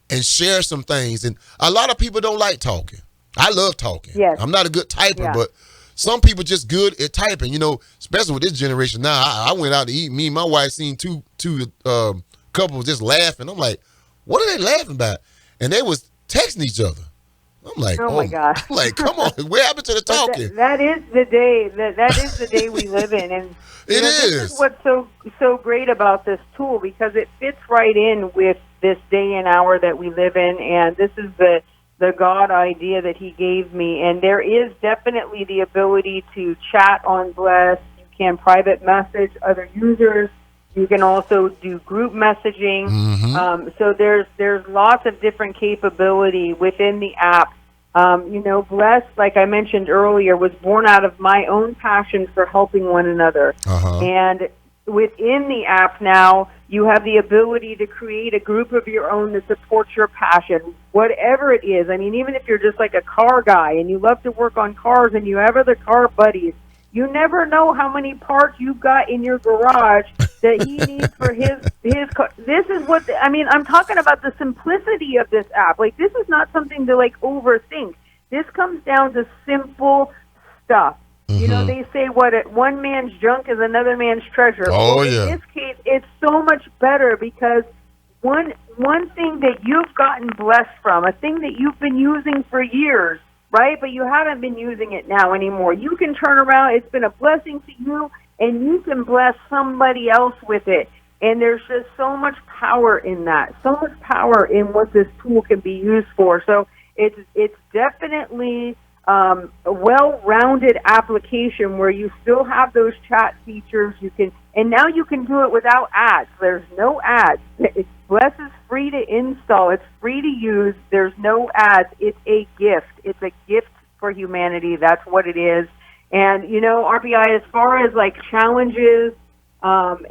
and share some things. And a lot of people don't like talking. I love talking. Yes. I'm not a good typer, but some people just good at typing, especially with this generation now. I went out to eat. Me and my wife seen two couples just laughing. I'm like, what are they laughing about? And they was texting each other. I'm like, oh my God. I'm like, come on, where happened to the talking? That is the day. That is the day we live in, and this is what's so great about this tool, because it fits right in with this day and hour that we live in, and this is the God idea that He gave me. And there is definitely the ability to chat on Bless. You can private message other users. You can also do group messaging. Mm-hmm. So there's lots of different capability within the app. Bless, like I mentioned earlier, was born out of my own passion for helping one another. And within the app now, you have the ability to create a group of your own that supports your passion, whatever it is. I mean, even if you're just like a car guy and you love to work on cars and you have other car buddies, you never know how many parts you've got in your garage that he needs for his car. This is I'm talking about the simplicity of this app. Like, this is not something to overthink. This comes down to simple stuff. Mm-hmm. They say one man's junk is another man's treasure. Oh, In this case, it's so much better, because one thing that you've gotten blessed from, a thing that you've been using for years, right? But you haven't been using it now anymore. You can turn around. It's been a blessing to you, and you can bless somebody else with it. And there's just so much power in that, so much power in what this tool can be used for. So it's definitely a well-rounded application where you still have those chat features. And now you can do it without ads. There's no ads. Bless is free to install. It's free to use. There's no ads. It's a gift. It's a gift for humanity. That's what it is. And, RPI, as far as challenges and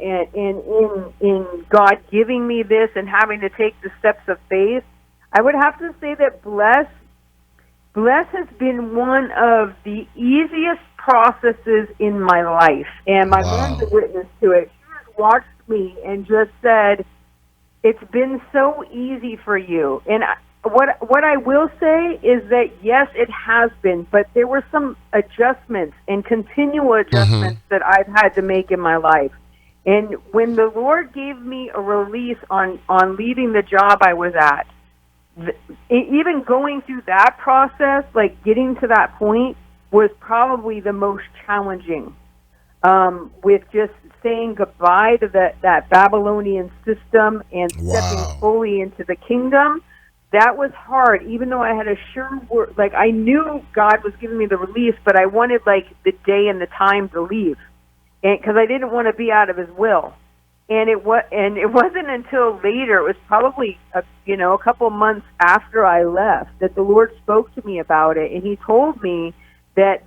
in God giving me this and having to take the steps of faith, I would have to say that Bless has been one of the easiest processes in my life, and my mom's a witness to it. She just watched me and just said, "It's been so easy for you." And what I will say is that yes, it has been, but there were some adjustments and continual adjustments that I've had to make in my life. And when the Lord gave me a release on leaving the job I was at, even going through that process, like getting to that point, was probably the most challenging. With just saying goodbye to that Babylonian system and stepping fully into the kingdom, that was hard. Even though I had a sure word, like I knew God was giving me the release, but I wanted like the day and the time to leave, and because I didn't want to be out of His will. And it wasn't until later. It was probably a couple months after I left that the Lord spoke to me about it, and He told me that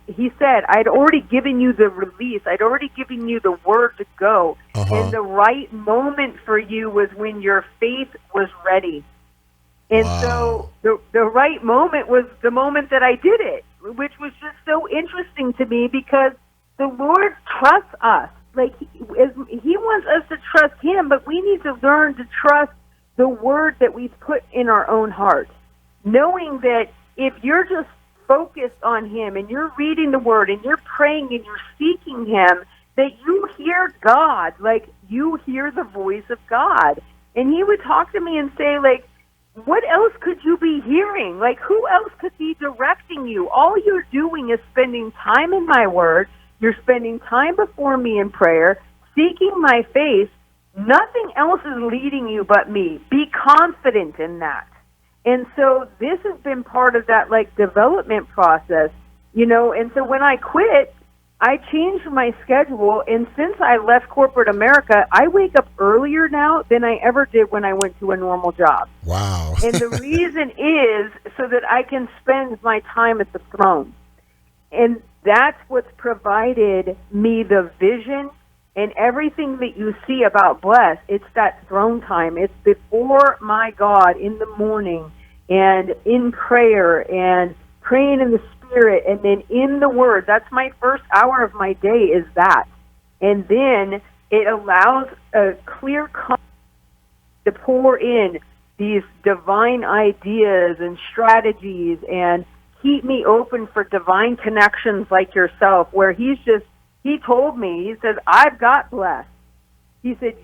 He said, I'd already given you the release. I'd already given you the word to go, and the right moment for you was when your faith was ready. And so the right moment was the moment that I did it, which was just so interesting to me because the Lord trusts us. Like he wants us to trust Him, but we need to learn to trust the word that we've put in our own heart, knowing that if you're just focused on Him and you're reading the word and you're praying and you're seeking Him, that you hear God, like you hear the voice of God. And He would talk to me and say, like, what else could you be hearing? Like, who else could be directing you? All you're doing is spending time in my word. You're spending time before me in prayer, seeking my face. Nothing else is leading you but me. Be confident in that. And so this has been part of that, like, development process, and so when I quit, I changed my schedule, and since I left corporate America, I wake up earlier now than I ever did when I went to a normal job. Wow. And the reason is so that I can spend my time at the throne. And that's what's provided me the vision and everything that you see about Bless. It's that throne time. It's before my God in the morning and in prayer and praying in the Spirit and then in the Word. That's my first hour of my day is that. And then it allows a clear conscience to pour in these divine ideas and strategies and keep me open for divine connections like yourself, where he told me, he says, I've got Bless. He said,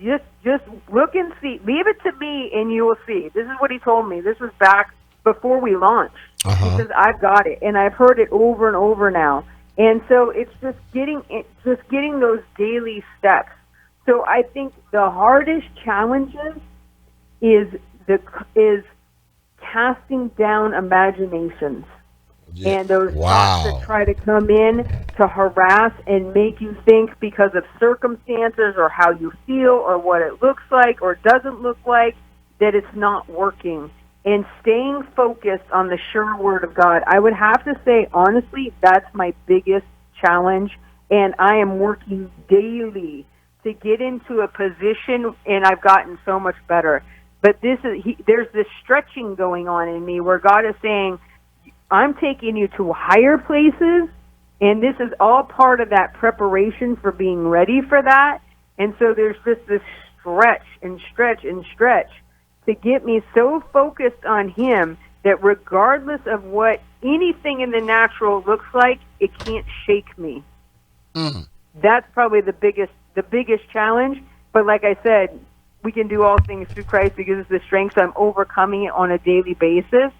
just look and see. Leave it to me and you will see. This is what he told me. This was back before we launched. He says, I've got it. And I've heard it over and over now. And so it's just getting those daily steps. So I think the hardest challenges is casting down imaginations. Yeah. And those thoughts that try to come in to harass and make you think because of circumstances or how you feel or what it looks like or doesn't look like, that it's not working. And staying focused on the sure word of God. I would have to say, honestly, that's my biggest challenge. And I am working daily to get into a position, and I've gotten so much better. But there's this stretching going on in me where God is saying, I'm taking you to higher places, and this is all part of that preparation for being ready for that. And so there's just this stretch and stretch and stretch to get me so focused on Him that regardless of what anything in the natural looks like, it can't shake me. That's probably the biggest challenge. But like I said, we can do all things through Christ because it's the strength. So I'm overcoming it on a daily basis.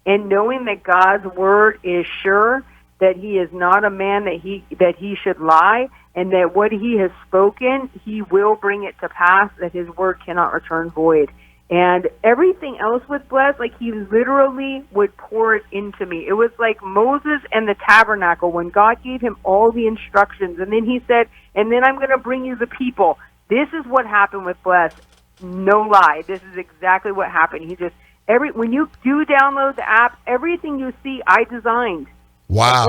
And knowing that God's word is sure, that He is not a man that he should lie, and that what He has spoken, He will bring it to pass, that His word cannot return void. And everything else with Bless, like He literally would pour it into me. It was like Moses and the tabernacle when God gave him all the instructions. And then He said, and then I'm going to bring you the people. This is what happened with Bless. No lie. This is exactly what happened. When you do download the app, everything you see, I designed. Wow.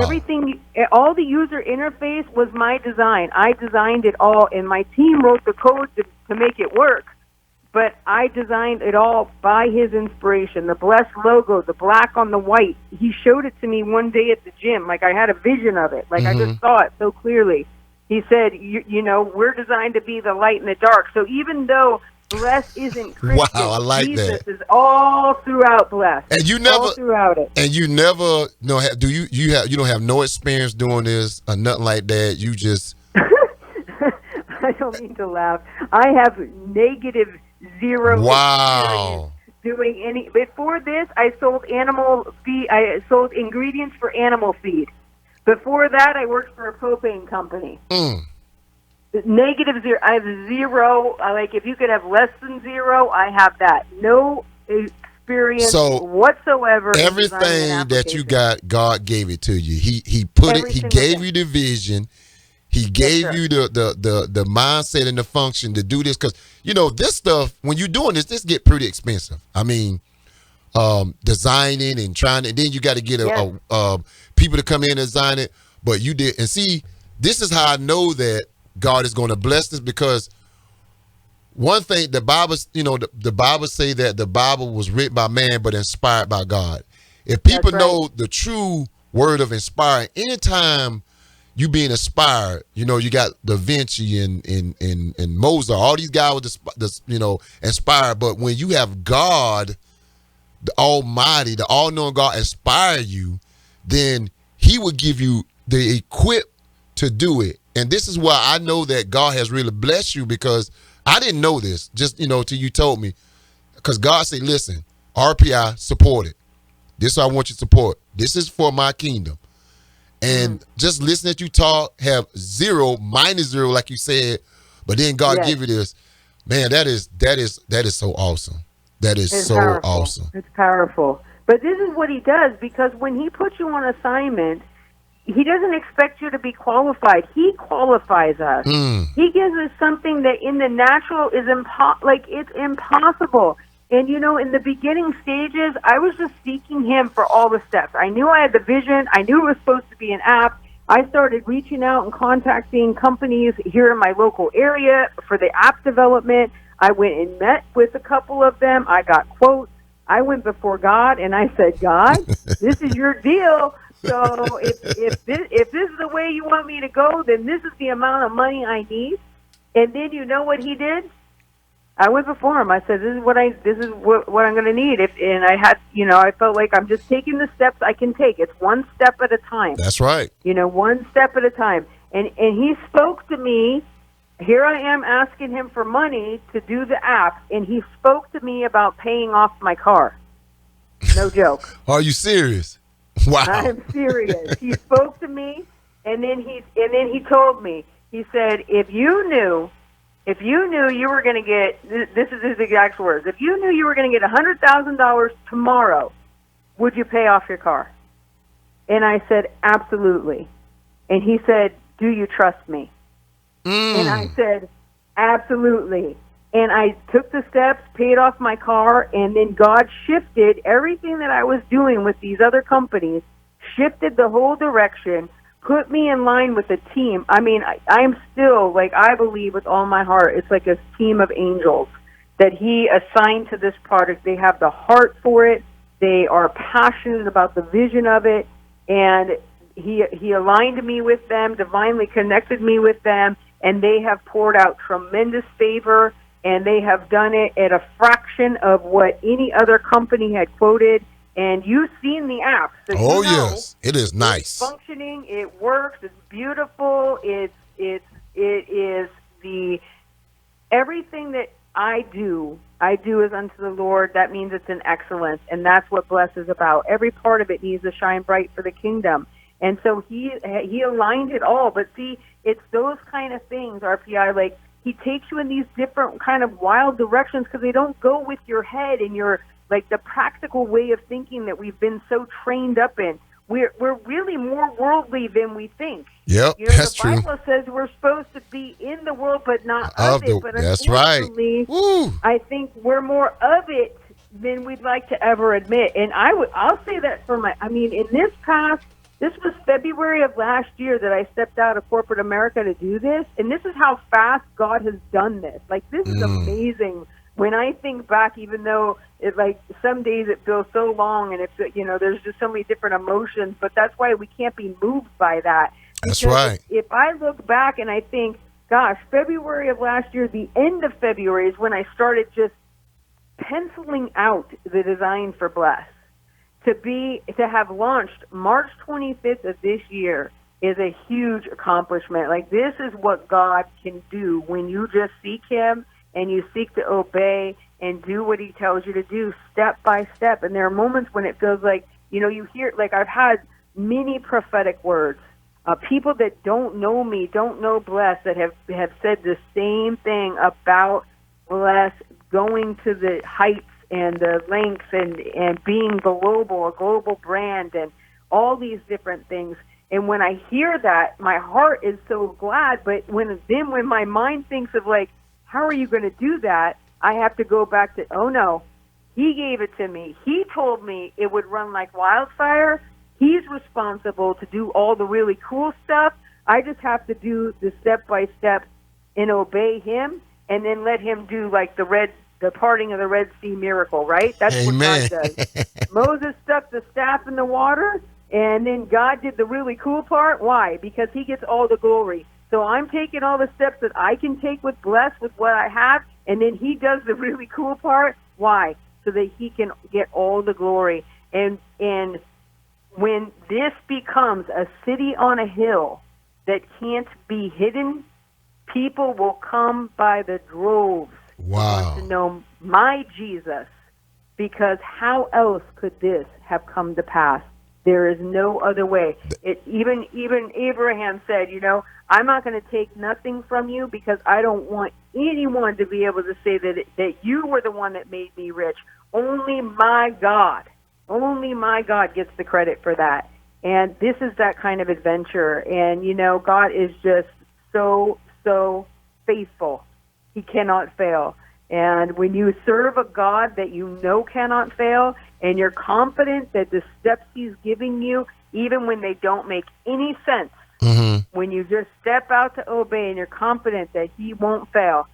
All the user interface was my design. I designed it all, and my team wrote the code to make it work. but I designed it all by his inspiration. The blessed logo, the black on the white. He showed it to me one day at the gym. Like, I had a vision of it. Like, I just saw it so clearly. He said, you know, we're designed to be the light in the dark. So even though Bless isn't Christian, Wow, I like Jesus that. is all throughout Bless. And you never all throughout it. And you never know, do you don't have no experience doing this or nothing like that. You just I don't mean to laugh. I have negative zero wow. experience doing any. Before this, I sold animal feed. I sold ingredients for animal feed. Before that, I worked for a propane company. Negative zero. I have zero. Like, if you could have less than zero, I have that. No experience whatsoever. Everything that you got, God gave it to you. He put it. He gave you the vision. He gave you the mindset and the function to do this, because you know this stuff. When you're doing this get pretty expensive. I mean, designing and trying, and then you got to get people to come in and design it. But you did, and see, this is how I know that God is going to bless this, because one thing the Bible, you know, the Bible say that the Bible was written by man but inspired by God. If people know the true word of inspiring, anytime you being inspired, you know, you got Da Vinci and Mozart, all these guys were you know, inspired. But when you have God, the Almighty, the all-knowing God inspire you, then He will give you the equip to do it. And this is why I know that God has really blessed you, because I didn't know this, just, you know, till you told me. Because God said, listen, RPI, support it. This I want you to support. This is for my kingdom. And just listen that you talk, have minus zero, like you said, but then God give you this. Man, that is so awesome. That is so powerful. Awesome. It's powerful. But this is what He does, because when He puts you on assignment, He doesn't expect you to be qualified. He qualifies us. He gives us something that in the natural is it's impossible. And, you know, in the beginning stages, I was just seeking Him for all the steps. I knew I had the vision. I knew it was supposed to be an app. I started reaching out and contacting companies here in my local area for the app development. I went and met with a couple of them. I got quotes. I went before God, and I said, God, this is your deal. So if this is the way you want me to go, then this is the amount of money I need. And then you know what He did? I went before Him. I said, this is what I'm going to need. And I had, you know, I felt like I'm just taking the steps I can take. It's one step at a time. That's right. You know, one step at a time. And He spoke to me. Here I am asking Him for money to do the app, and He spoke to me about paying off my car. No joke. Are you serious? Wow. I'm serious. He spoke to me, and then he told me. He said, if you knew you were going to get, this is his exact words, if you knew you were going to get $100,000 tomorrow, would you pay off your car? And I said, absolutely. And he said, do you trust me? And I said, absolutely. And I took the steps, paid off my car, and then God shifted everything that I was doing with these other companies, shifted the whole direction, put me in line with a team. I mean, I'm still, like, I believe with all my heart, it's like a team of angels that He assigned to this product. They have the heart for it. They are passionate about the vision of it. And He aligned me with them, divinely connected me with them, and they have poured out tremendous favor, and they have done it at a fraction of what any other company had quoted. And you've seen the app. So yes, it is nice. It's functioning. It works. It's beautiful. It is the everything that I do as unto the Lord. That means it's an excellence, and that's what Bless is about. Every part of it needs to shine bright for the kingdom. And so he aligned it all. But see, it's those kind of things, RPI, like He takes you in these different kind of wild directions, because they don't go with your head and your, like, the practical way of thinking that we've been so trained up in. We're really more worldly than we think. Yep, you know, that's the true. Bible says we're supposed to be in the world, but not of it. But that's right. Woo. I think we're more of it than we'd like to ever admit. And I'll say that in this was February of last year that I stepped out of corporate America to do this, and this is how fast God has done this. Like, this is amazing when I think back, even though it like some days it feels so long and it's, there's just so many different emotions, but that's why we can't be moved by that. That's Because right. If I look back and I think, gosh, February of last year, the end of February is when I started just penciling out the design for Bless. To have launched March 25th of this year is a huge accomplishment. Like, this is what God can do when you just seek Him and you seek to obey and do what He tells you to do step by step. And there are moments when it feels like, you hear, like I've had many prophetic words. People that don't know me, don't know Bless, that have said the same thing about Bless going to the heights and the lengths and being global, a global brand, and all these different things. And when I hear that, my heart is so glad. But when my mind thinks of like, how are you going to do that? I have to go back to, oh no, He gave it to me. He told me it would run like wildfire. He's responsible to do all the really cool stuff. I just have to do the step by step and obey Him, and then let Him do like the parting of the Red Sea miracle, right? That's Amen. what God does. Moses stuck the staff in the water, and then God did the really cool part. Why? Because He gets all the glory. So I'm taking all the steps that I can take with Bless, with what I have, and then He does the really cool part. Why? So that He can get all the glory. And when this becomes a city on a hill that can't be hidden, people will come by the droves. Wow. To know my Jesus, because how else could this have come to pass? There is no other way. Even Abraham said, I'm not going to take nothing from you, because I don't want anyone to be able to say that you were the one that made me rich. Only my God gets the credit for that. And this is that kind of adventure. And, God is just so, so faithful. He cannot fail. And when you serve a God that you know cannot fail, and you're confident that the steps He's giving you, even when they don't make any sense, when you just step out to obey and you're confident that He won't fail,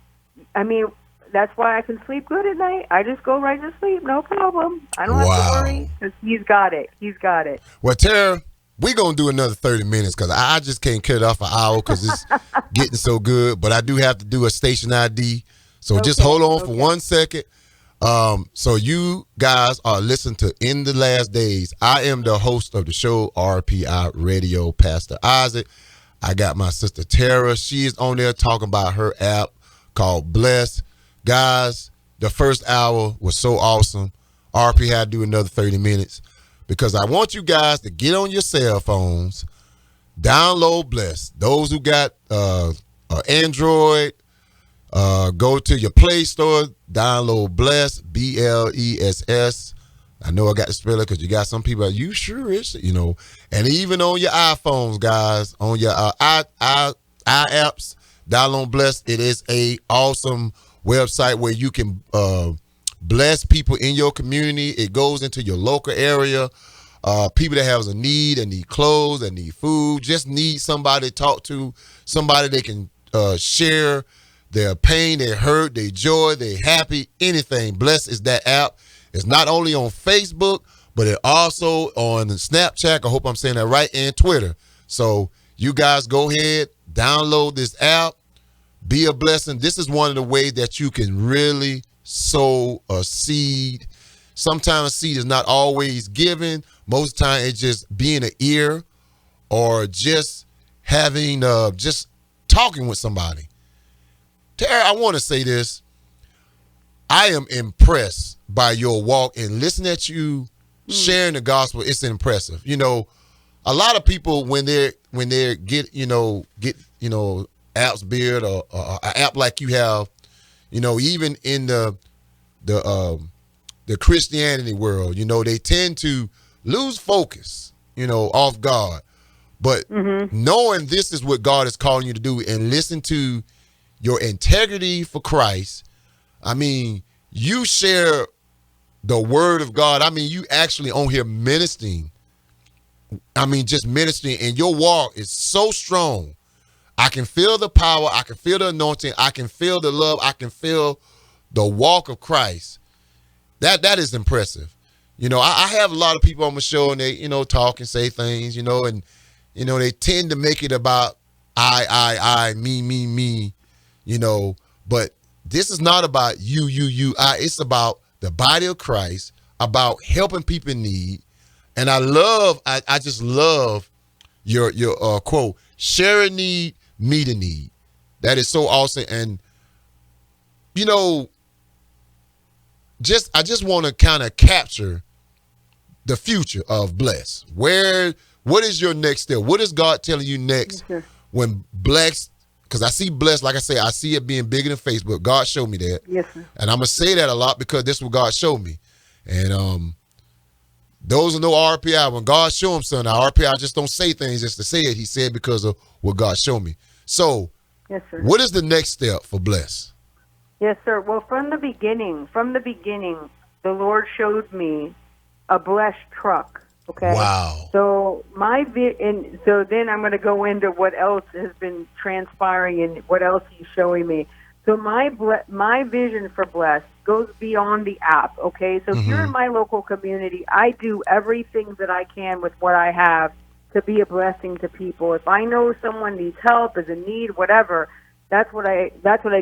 I mean, that's why I can sleep good at night. I just go right to sleep, no problem. I don't have to worry, because He's got it. He's got it. Well, Tara, we're going to do another 30 minutes because I just can't cut it off an hour because it's getting so good. But I do have to do a station ID. So just hold on for 1 second. So you guys are listening to In the Last Days. I am the host of the show, RPI Radio, Pastor Isaac. I got my sister Tara. She is on there talking about her app called Bless. Guys, the first hour was so awesome. RP had to do another 30 minutes because I want you guys to get on your cell phones, download Bless. Those who got Android, go to your Play Store, download Bless, BLESS. I know I got to spell it because you got some people, you sure is, and even on your iPhones, guys, on your i apps, download Bless. It is a awesome website where you can bless people in your community. It goes into your local area. People that have a need and need clothes and need food, just need somebody to talk to, somebody they can share their pain, their hurt, their joy, their happy, anything. Bless is that app. It's not only on Facebook, but it also on Snapchat. I hope I'm saying that right, and Twitter. So you guys go ahead, download this app, be a blessing. This is one of the ways that you can really sow a seed. Sometimes a seed is not always given. Most of the time it's just being an ear or just having, just talking with somebody. Tara, I want to say this. I am impressed by your walk, and listening at you sharing the gospel. It's impressive. A lot of people when they get apps beard or an app like you have, even in the Christianity world, they tend to lose focus, off God. But knowing this is what God is calling you to do and listen to your integrity for Christ. I mean, you share the word of God. I mean, you actually on here ministering. I mean, just ministering, and your walk is so strong. I can feel the power. I can feel the anointing. I can feel the love. I can feel the walk of Christ, that is impressive. I have a lot of people on my show, and they, talk and say things, and, they tend to make it about I, me, but this is not about you, I. It's about the body of Christ, about helping people in need. And I just love your quote, share a need, meet a need. That is so awesome. And, I just want to kind of capture the future of Bless. What is your next step? What is God telling you next when Bless, because I see Bless, like I say, I see it being bigger than Facebook. God showed me that. Yes, sir. And I'm going to say that a lot because this is what God showed me. And those who know RPI, when God show him something, RPI just don't say things just to say it. He said because of what God showed me. So, yes, sir. What is the next step for Bless? Yes, sir. Well, from the beginning, the Lord showed me a blessed truck. Okay. Wow. So so then I'm going to go into what else has been transpiring and what else He's showing me. So my vision for Bless goes beyond the app. Okay. So if you're in my local community, I do everything that I can with what I have to be a blessing to people. If I know someone needs help, is in need, whatever, that's what I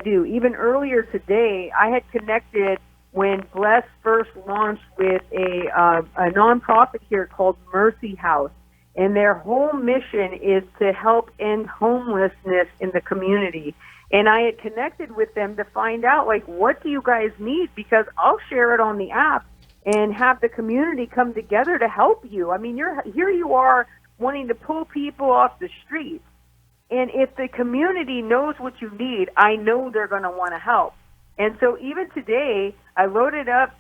do. Even earlier today, I had connected when Bless first launched with a nonprofit here called Mercy House, and their whole mission is to help end homelessness in the community. And I had connected with them to find out, like, what do you guys need? Because I'll share it on the app and have the community come together to help you. I mean, here you are wanting to pull people off the streets. And if the community knows what you need, I know they're going to want to help. And so even today, I loaded up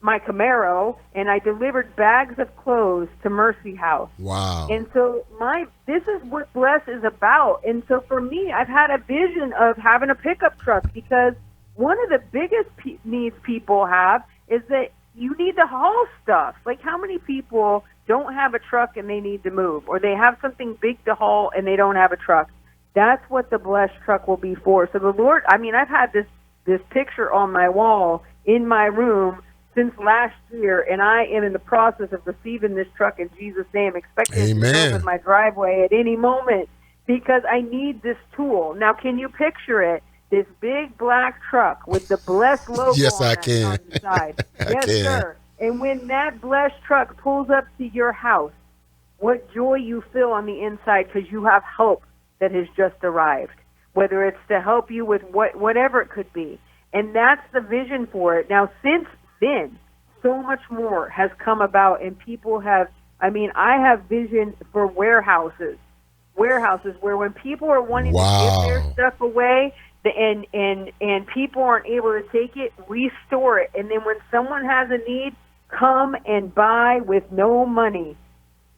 my Camaro and I delivered bags of clothes to Mercy House. Wow. And so this is what Bless is about. And so for me, I've had a vision of having a pickup truck because one of the biggest needs people have is that you need to haul stuff. Like, how many people don't have a truck and they need to move, or they have something big to haul and they don't have a truck? That's what the Blessed truck will be for. So the Lord, I mean, I've had this picture on my wall in my room since last year, and I am in the process of receiving this truck in Jesus' name, expecting it to come in my driveway at any moment because I need this tool. Now, can you picture it? This big black truck with the Blessed logo yes, on, I can. on the side. I yes, can. sir. And when that Blessed truck pulls up to your house, what joy you feel on the inside because you have hope that has just arrived, whether it's to help you with whatever it could be. And that's the vision for it. Now, since then, so much more has come about, and people have, I mean, I have vision for warehouses where when people are wanting to give their stuff away, and people aren't able to take it, we store it. And then when someone has a need, come and buy with no money.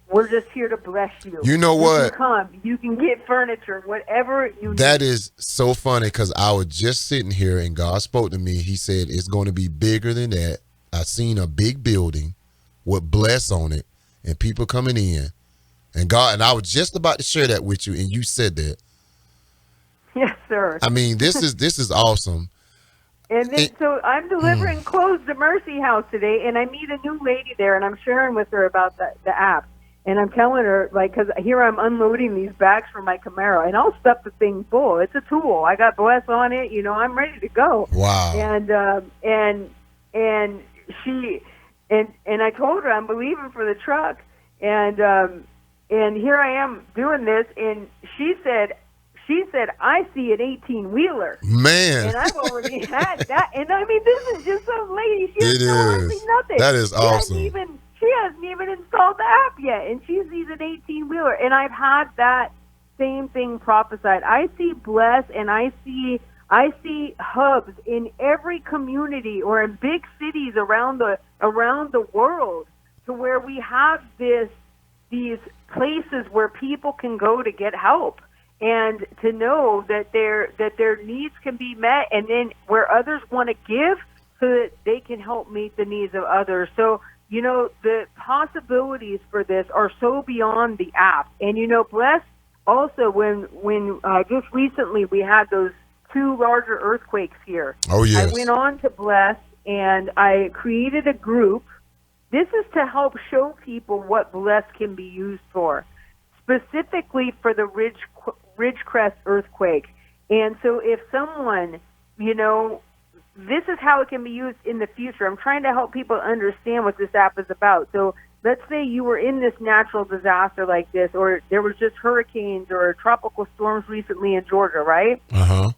We're just here to bless you. You know what? You can come. You can get furniture, whatever you need. That is so funny because I was just sitting here and God spoke to me. He said it's going to be bigger than that. I seen a big building with Bless on it and people coming in. And I was just about to share that with you, and you said that. Yes, sir. I mean, this is awesome. And then, so I'm delivering clothes to Mercy House today, and I meet a new lady there, and I'm sharing with her about the app. And I'm telling her, like, because here I'm unloading these bags from my Camaro, and I'll stuff the thing full. It's a tool. I got Bless on it. You know, I'm ready to go. Wow. And she, and I told her I'm believing for the truck, and here I am doing this, and she said, I see an 18-wheeler. Man. And I've already had that. And I mean, this is just some lady. She has hardly nothing. That is awesome. She hasn't even installed the app yet, and she sees an 18-wheeler. And I've had that same thing prophesied. I see Bless, and I see hubs in every community or in big cities around the world, to where we have these places where people can go to get help and to know that their needs can be met, and then where others want to give so that they can help meet the needs of others. So, you know, the possibilities for this are so beyond the app. And, you know, Bless also, when just recently we had those 2 larger earthquakes here. Oh, yes. I went on to Bless, and I created a group. This is to help show people what Bless can be used for, specifically for the Ridgecrest earthquake. And so if someone, this is how it can be used in the future. I'm trying to help people understand what this app is about. So let's say you were in this natural disaster like this, or there was just hurricanes or tropical storms recently in Georgia, right? Uh-huh.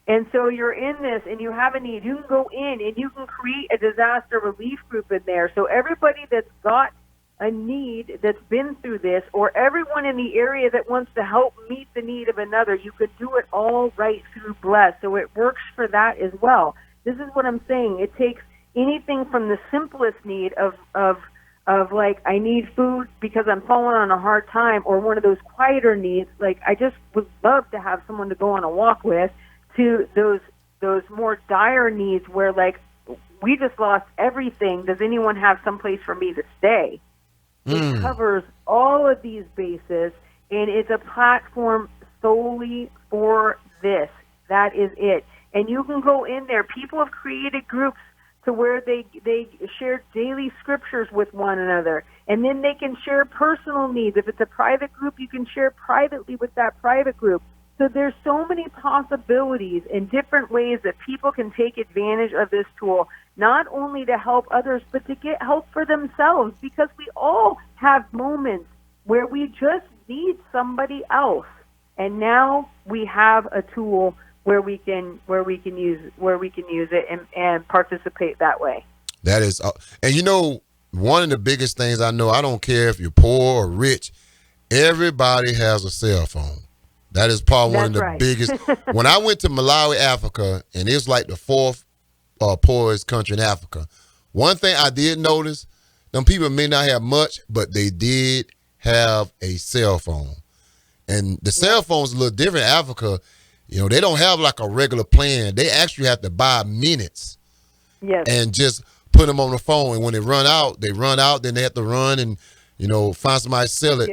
And so you're in this and you have a need. You can go in and you can create a disaster relief group in there. So everybody that's got a need that's been through this, or everyone in the area that wants to help meet the need of another, you could do it all right through Bless. So it works for that as well. This is what I'm saying. It takes anything from the simplest need of like, I need food because I'm falling on a hard time, or one of those quieter needs, like I just would love to have someone to go on a walk with, to those more dire needs where, like, we just lost everything. Does anyone have someplace for me to stay? It covers all of these bases, and it's a platform solely for this. That is it. And you can go in there. People have created groups to where they share daily scriptures with one another, and then they can share personal needs. If it's a private group, you can share privately with that private group. So there's so many possibilities and different ways that people can take advantage of this tool, not only to help others, but to get help for themselves, because we all have moments where we just need somebody else. And now we have a tool where we can use it and participate that way. That is, and one of the biggest things I know, I don't care if you're poor or rich, everybody has a cell phone. That is probably one of the biggest. When I went to Malawi, Africa, and it's like the 4th poorest country in Africa, one thing I did notice, them people may not have much, but they did have a cell phone. And the cell phone's a little different in Africa. They don't have like a regular plan. They actually have to buy minutes. Yes. And just put them on the phone. And when they run out, then they have to run and, find somebody to sell it.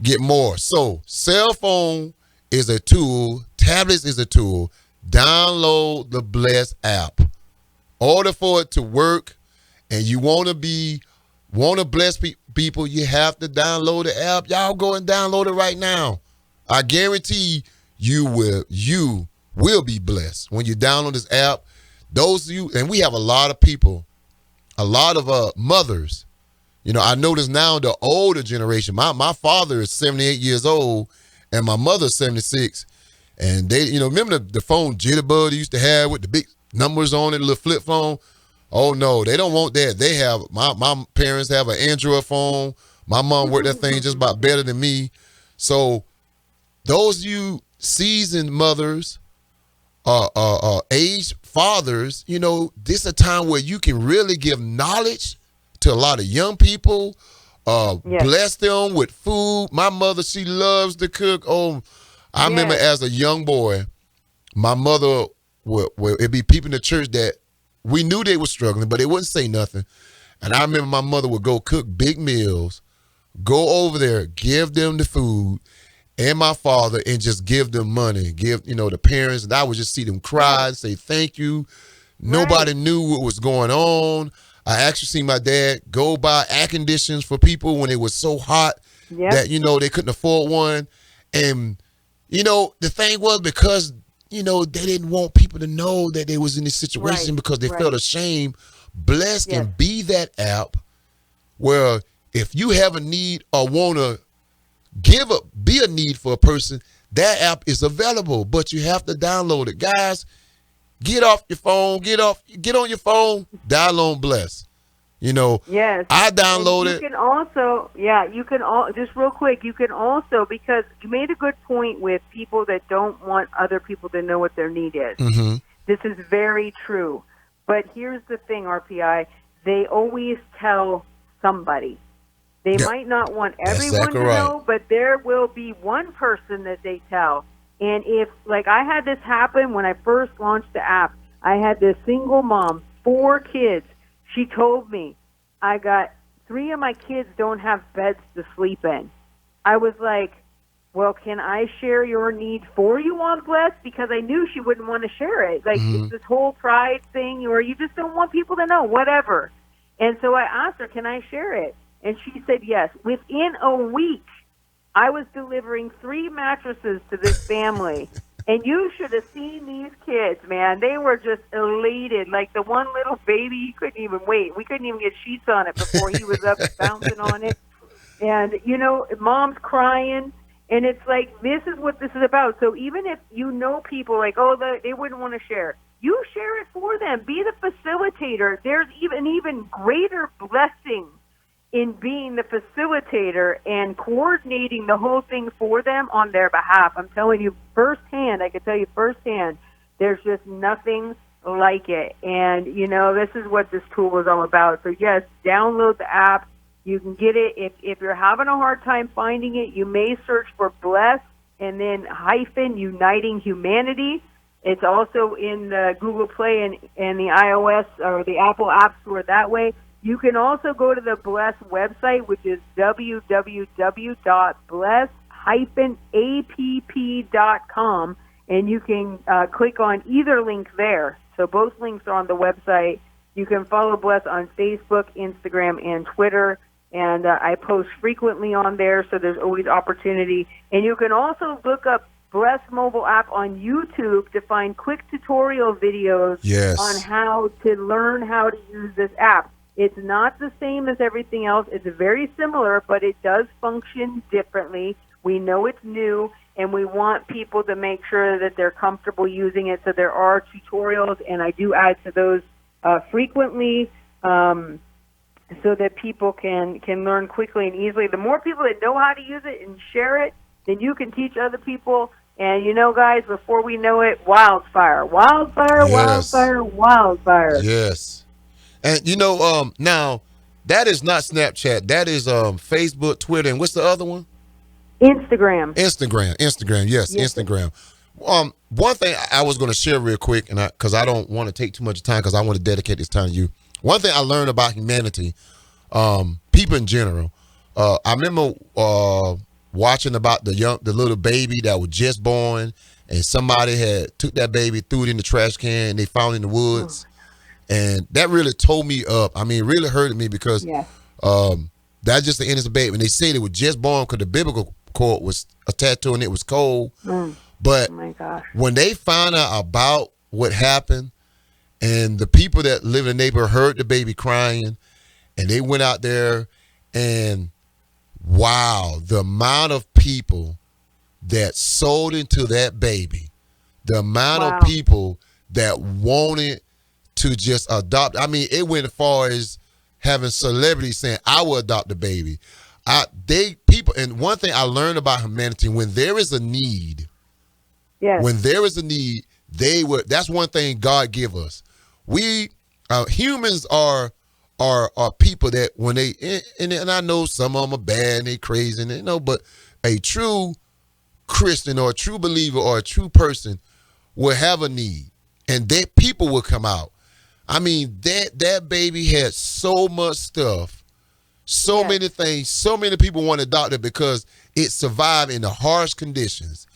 Get more. So cell phone is a tool. Tablets is a tool. Download the Bless app. Order for it to work, and you want to bless people, you have to download the app. Y'all go and download it right now. I guarantee you will be blessed when you download this app. Those of you, and we have a lot of people, a lot of mothers. I notice now the older generation. My father is 78 years old, and my mother's 76. And they, remember the phone Jitterbug they used to have with the big numbers on it, the little flip phone? Oh, no, they don't want that. They have, my parents have an Android phone. My mom worked that thing just about better than me. So those of you seasoned mothers, aged fathers, this is a time where you can really give knowledge to a lot of young people, bless them with food. My mother, she loves to cook. Oh, I remember as a young boy, my mother it'd be people in the church that we knew they were struggling, but they wouldn't say nothing. And I remember my mother would go cook big meals, go over there, give them the food, and my father, and just give them money, give, the parents, and I would just see them cry and say thank you. Nobody knew what was going on. I actually seen my dad go buy air conditioners for people when it was so hot that, they couldn't afford one. And, the thing was because, they didn't want people to know that they was in this situation because they felt ashamed. Bless can be that app where if you have a need or want to be a need for a person, that app is available, but you have to download it. Guys, get off your phone, get on your phone, download Bless. I downloaded. You can also, just real quick, you can also, because you made a good point with people that don't want other people to know what their need is. Mm-hmm. This is very true. But here's the thing, RPI, they always tell somebody. They might not want everyone to know, but there will be one person that they tell. And if, like, I had this happen when I first launched the app, I had this single mom, 4 kids. She told me, I got 3 of my kids don't have beds to sleep in. I was like, well, can I share your need for you on Bless? Because I knew she wouldn't want to share it. Like, it's this whole pride thing, or you just don't want people to know, whatever. And so I asked her, can I share it? And she said yes. Within a week, I was delivering 3 mattresses to this family. And you should have seen these kids, man. They were just elated. Like the one little baby, he couldn't even wait. We couldn't even get sheets on it before he was up bouncing on it. And, you know, mom's crying. And it's like, this is what this is about. So even if you know people like, oh, they wouldn't want to share, you share it for them. Be the facilitator. There's even greater blessing in being the facilitator and coordinating the whole thing for them on their behalf. I'm telling you firsthand, I can tell you firsthand, there's just nothing like it. And, you know, this is what this tool is all about. So, yes, download the app. You can get it. If you're having a hard time finding it, you may search for Bless and then hyphen Uniting Humanity. It's also in the Google Play and the iOS or the Apple App Store that way. You can also go to the Bless website, which is www.bless-app.com, and you can click on either link there. So both links are on the website. You can follow Bless on Facebook, Instagram, and Twitter. And I post frequently on there, so there's always opportunity. And you can also look up Bless mobile app on YouTube to find quick tutorial videos on how to learn how to use this app. It's not the same as everything else. It's very similar, but it does function differently. We know it's new, and we want people to make sure that they're comfortable using it. So there are tutorials, and I do add to those frequently. So that people can learn quickly and easily. The more people that know how to use it and share it, then you can teach other people. And, you know, guys, before we know it, wildfire. Yes. And, you know, now, that is not Snapchat. That is Facebook, Twitter, and what's the other one? Instagram. Yes, Instagram. One thing I was going to share real quick, and because I don't want to take too much time because I want to dedicate this time to you. One thing I learned about humanity, people in general, I remember watching about the little baby that was just born, and somebody had took that baby, threw it in the trash can, and they found it in the woods. And that really tore me up. I mean, it really hurted me because that's just the innocent baby. And they said it was just born because the biblical cord was attached to it and it was cold. But when they found out about what happened, and the people that live in the neighborhood heard the baby crying, and they went out there, and wow, the amount of people that sold into that baby, the amount of people that wanted to just adopt. I mean, it went as far as having celebrities saying, I will adopt the baby. And one thing I learned about humanity, when there is a need, that's one thing God give us. We humans are people that when they and I know some of them are bad and they crazy and but a true Christian or a true believer or a true person will have a need, and that people will come out. I mean, that baby had so much stuff, so many things, so many people want to adopt it because it survived in the harsh conditions.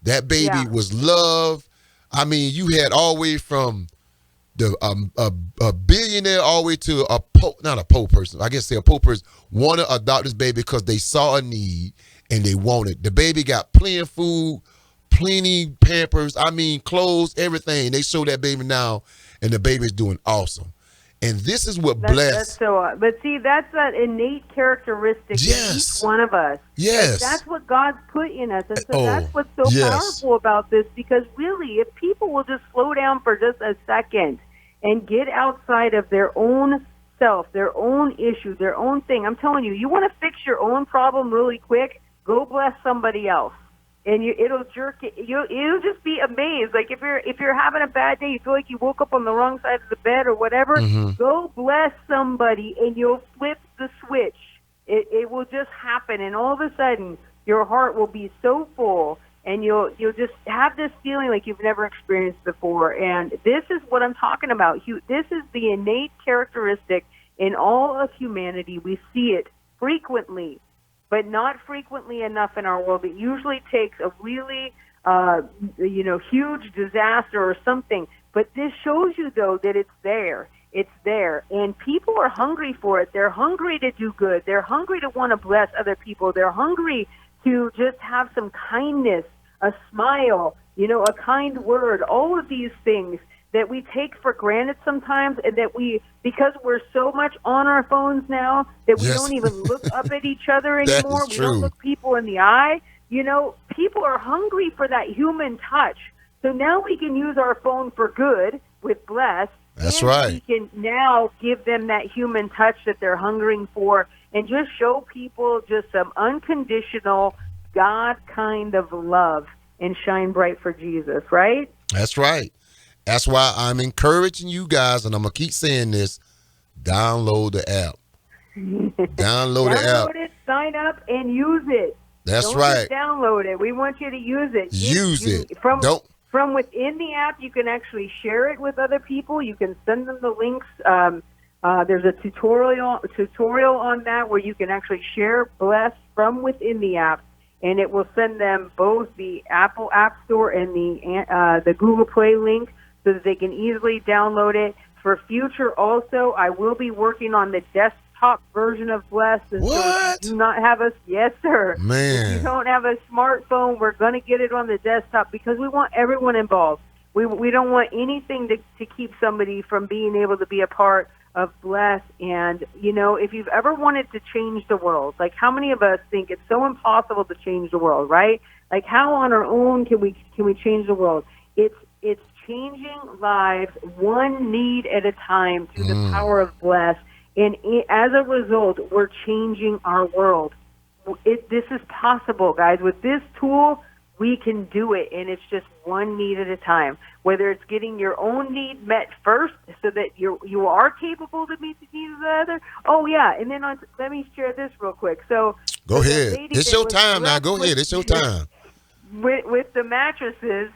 That baby was loved. I mean, you had all the way from a billionaire all the way to not a poor person. I guess say a poor person want to adopt this baby because they saw a need and they wanted. The baby got plenty of food, plenty Pampers. I mean, clothes, everything. They show that baby now, and the baby's doing awesome. And this is what That's so. But see, that's an innate characteristic in each one of us. Yes, that's what God's put in us, and so that's what's so powerful about this. Because really, if people will just slow down for just a second and get outside of their own self, their own issue, their own thing, I'm telling you, you want to fix your own problem really quick. Go bless somebody else. And it'll jerk it. You'll just be amazed. Like if you're having a bad day, you feel like you woke up on the wrong side of the bed or whatever. Go bless somebody, and you'll flip the switch. It will just happen, and all of a sudden, your heart will be so full, and you'll just have this feeling like you've never experienced before. And this is what I'm talking about. This is the innate characteristic in all of humanity. We see it frequently. but not frequently enough in our world. It usually takes a really, huge disaster or something. But this shows you, though, that it's there. It's there. And people are hungry for it. They're hungry to do good. They're hungry to want to bless other people. They're hungry to just have some kindness, a smile, a kind word, all of these things that we take for granted sometimes, and that because we're so much on our phones now that we don't even look up at each other anymore. We don't look people in the eye. People are hungry for that human touch. So now we can use our phone for good with bless. That's and right. We can now give them that human touch that they're hungering for, and just show people just some unconditional God kind of love and shine bright for Jesus, right? That's right. That's why I'm encouraging you guys, and I'm going to keep saying this, download the app. Download the app. Download it, sign up, and use it. That's Don't right. Just download it. We want you to use it. Use it. From within the app, you can actually share it with other people. You can send them the links. There's a tutorial on that where you can actually share Bless from within the app, and it will send them both the Apple App Store and the Google Play link so that they can easily download it. For future, also, I will be working on the desktop version of Bless. What? So if you do not have yes, sir. Man. If you don't have a smartphone, we're going to get it on the desktop because we want everyone involved. We don't want anything to keep somebody from being able to be a part of Bless. And, if you've ever wanted to change the world, like how many of us think it's so impossible to change the world, right? Like how on our own can we change the world? It's changing lives one need at a time through the power of Bless. And as a result, we're changing our world. This is possible, guys. With this tool, we can do it, and it's just one need at a time. Whether it's getting your own need met first so that you are capable to meet the needs of the other. Oh, yeah, and then let me share this real quick. So go ahead. It's your time now. Go ahead. It's your time. With the mattresses,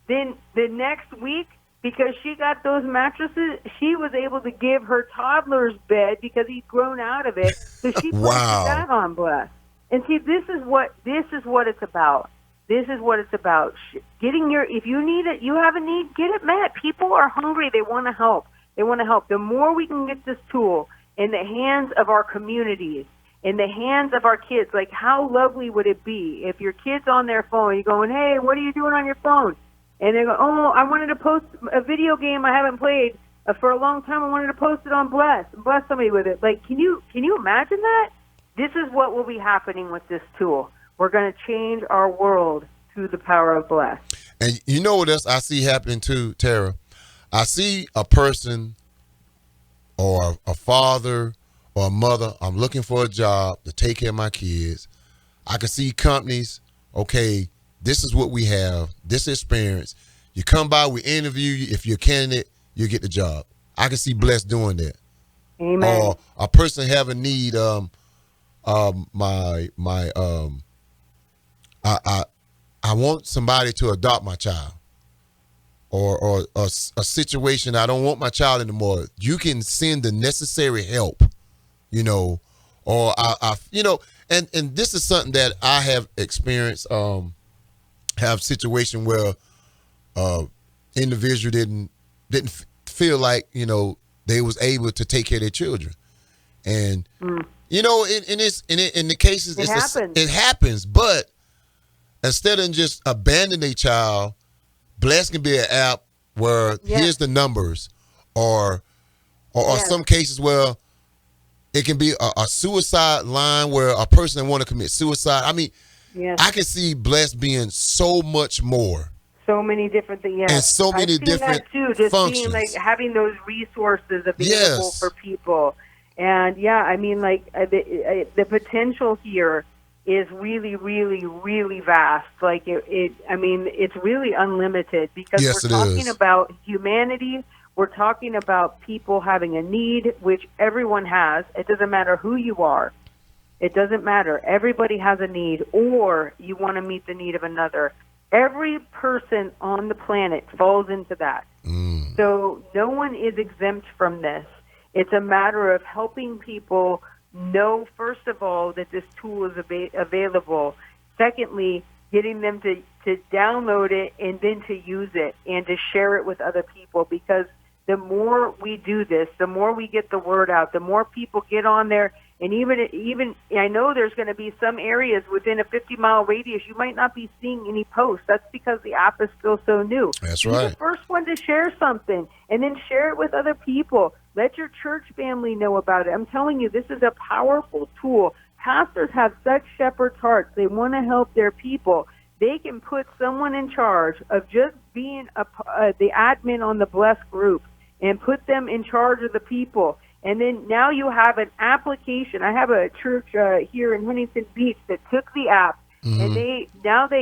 then the next week, because she got those mattresses, she was able to give her toddler's bed because he'd grown out of it. So she put that on Bless. And see, this is what it's about. This is what it's about. If you need it, you have a need, get it met. People are hungry. They want to help. The more we can get this tool in the hands of our communities, in the hands of our kids, like how lovely would it be if your kid's on their phone, you're going, hey, what are you doing on your phone? And they go, oh, I wanted to post a video game I haven't played for a long time. I wanted to post it on Bless somebody with it. Like, can you imagine that? This is what will be happening with this tool. We're going to change our world through the power of Bless. And you know what else I see happening too, Tara? I see a person or a father or a mother, I'm looking for a job to take care of my kids. I can see companies, okay, this is what we have, this experience. You come by, we interview you. If you're a candidate, you get the job. I can see Bless doing that. Amen. Or a person have a need. I want somebody to adopt my child, or a situation. I don't want my child anymore. You can send the necessary help, or and this is something that I have experienced. Have situation where individual didn't feel like they was able to take care of their children, and in the cases it happens, but instead of just abandoning a child, Bless can be an app where here's the numbers, or some cases where it can be a suicide line where a person want to commit suicide. I mean, I can see Bless being so much more. So many different things, and so many different that too, just functions. Being like having those resources available for people, and I mean, like the potential here is really, really, really vast. Like it's really unlimited because we're talking about humanity. We're talking about people having a need, which everyone has. It doesn't matter who you are. It doesn't matter. Everybody has a need, or you want to meet the need of another. Every person on the planet falls into that. So no one is exempt from this. It's a matter of helping people know, first of all, that this tool is available. Secondly, getting them to download it and then to use it and to share it with other people, because the more we do this, the more we get the word out, the more people get on there. And even I know there's going to be some areas within a 50-mile radius you might not be seeing any posts. That's because the app is still so new. That's Be right. the first one to share something, and then share it with other people. Let your church family know about it. I'm telling you, this is a powerful tool. Pastors have such shepherd's hearts. They want to help their people. They can put someone in charge of just being the admin on the blessed group and put them in charge of the people. And then now you have an application. I have a church here in Huntington Beach that took the app, and they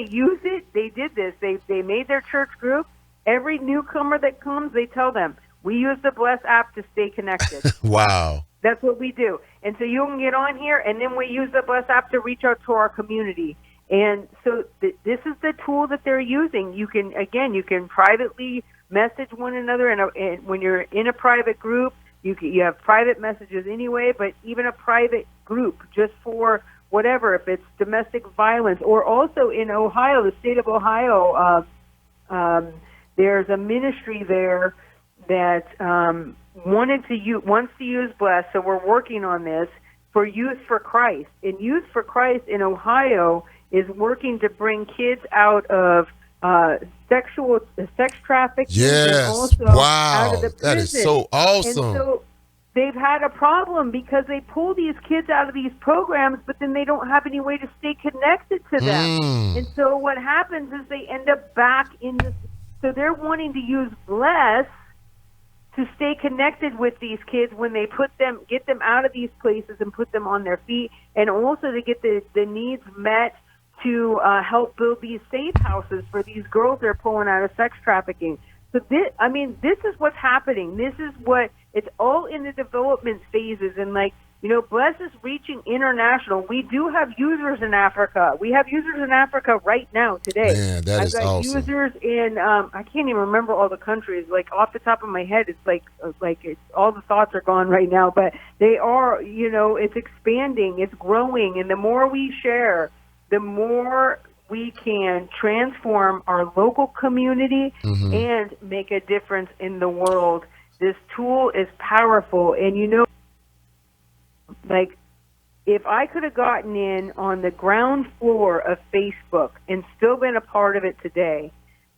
use it. They did this. They made their church group. Every newcomer that comes, they tell them, we use the Bless app to stay connected. Wow. That's what we do. And so you can get on here, and then we use the Bless app to reach out to our community. And so this is the tool that they're using. You can privately message one another, and when you're in a private group, you have private messages anyway, but even a private group just for whatever, if it's domestic violence. Or also in Ohio, the state of Ohio, there's a ministry there that wants to use Bless, so we're working on this, for Youth for Christ. And Youth for Christ in Ohio is working to bring kids out of sex trafficking, and also out of the prison. That is so awesome. And so they've had a problem because they pull these kids out of these programs, but then they don't have any way to stay connected to them. And so what happens is they end up back in this. So they're wanting to use Bless to stay connected with these kids when they get them out of these places and put them on their feet, and also to get the needs met to help build these safe houses for these girls they're pulling out of sex trafficking. So this is what's happening. This is it's all in the development phases. And Bless is reaching international. We do have users in Africa. We have users in Africa right now today. Man, that is awesome. I've got users in, I can't even remember all the countries. Like off the top of my head, it's like it's, all the thoughts are gone right now, but they are, it's expanding, it's growing. And the more we share, the more we can transform our local community and make a difference in the world. This tool is powerful. And if I could have gotten in on the ground floor of Facebook and still been a part of it today,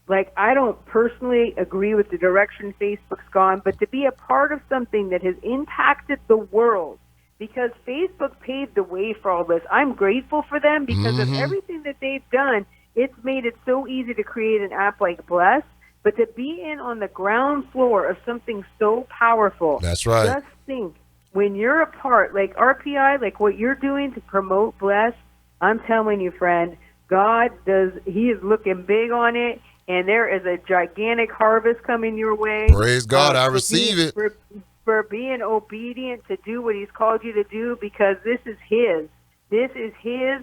I don't personally agree with the direction Facebook's gone, but to be a part of something that has impacted the world, because Facebook paved the way for all this. I'm grateful for them because of everything that they've done. It's made it so easy to create an app like Bless, but to be in on the ground floor of something so powerful. That's right. Just think, when you're a part, like RPI, like what you're doing to promote Bless, I'm telling you, friend, He is looking big on it, and there is a gigantic harvest coming your way. Praise God, I receive it. For being obedient to do what He's called you to do, because this is His. This is His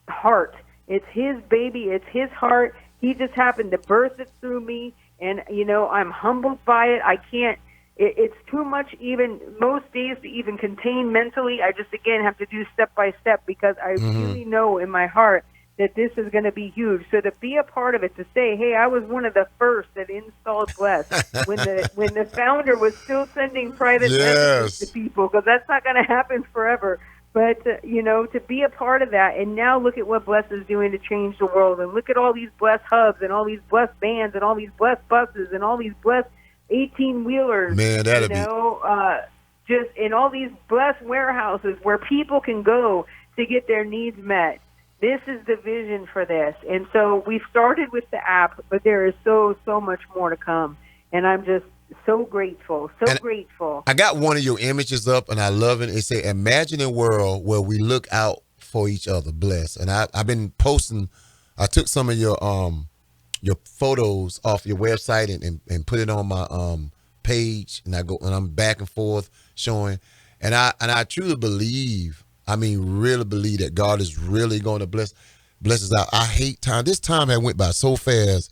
heart. It's His baby. It's His heart. He just happened to birth it through me, and, I'm humbled by it. I can't. It's too much even most days to even contain mentally. I just, again, have to do step by step, because I really know in my heart that this is going to be huge. So to be a part of it, to say, hey, I was one of the first that installed Bless when the founder was still sending private messages to people, because that's not going to happen forever. But, to be a part of that, and now look at what Bless is doing to change the world, and look at all these Bless hubs and all these Bless vans and all these Bless buses and all these Bless 18-wheelers. Man, that'd be... just in all these Bless warehouses where people can go to get their needs met. This is the vision for this. And so we started with the app, but there is so much more to come. And I'm just so grateful, grateful. I got one of your images up, and I love it. It says, imagine a world where we look out for each other, Bless. And I've been posting, I took some of your photos off your website and put it on my page, and I'm back and forth showing. And I truly believe, really believe that God is really going to bless us out. I hate time. This time had went by so fast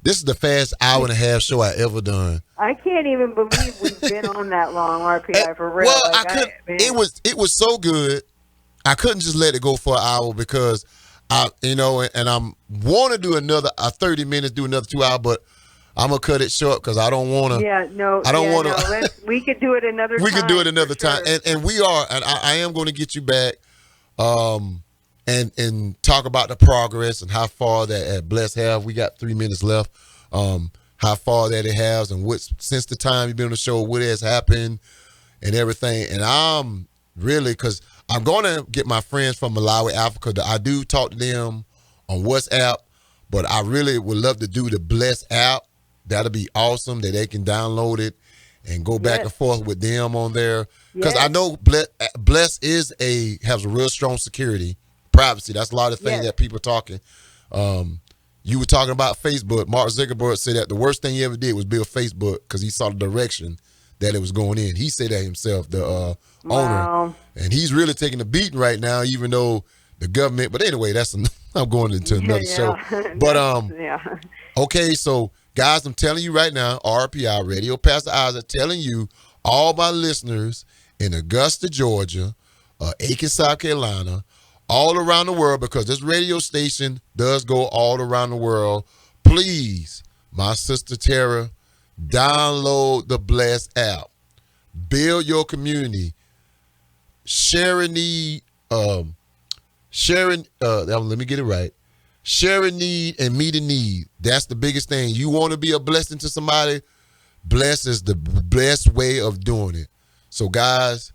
This is the fast hour and a half show I ever done. I can't even believe we've been on that long, RPI, for real. Well, Like, I could. It was so good. I couldn't just let it go for an hour because and I'm want to do another 30 minutes, do another 2 hours, but I'm gonna cut it short because I don't want to. Yeah, no, I don't want to. No, we could do it another time. We could do it another time, sure. and we are, and I am going to get you back, and talk about the progress and how far that at Bless have. We got 3 minutes left. How far that it has, and what since the time you've been on the show, what has happened, and everything. And I'm really because I'm going to get my friends from Malawi, Africa. I do talk to them on WhatsApp, but I really would love to do the Bless app. That'll be awesome that they can download it and go back and forth with them on there. Because I know Bless has a real strong security, privacy. That's a lot of things that people are talking. You were talking about Facebook. Mark Zuckerberg said that the worst thing he ever did was build Facebook because he saw the direction that it was going in. He said that himself, the owner. And he's really taking the beating right now, even though the government. But anyway, I'm going into another show. But okay, so guys, I'm telling you right now, RPI Radio, Pastor Isaac, telling you, all my listeners in Augusta, Georgia, Aiken, South Carolina, all around the world, because this radio station does go all around the world. Please, my sister Tara, download the Bless app. Build your community. Share a need. Let me get it right. Share a need and meet a need. That's the biggest thing. You want to be a blessing to somebody? Bless is the best way of doing it. So, guys,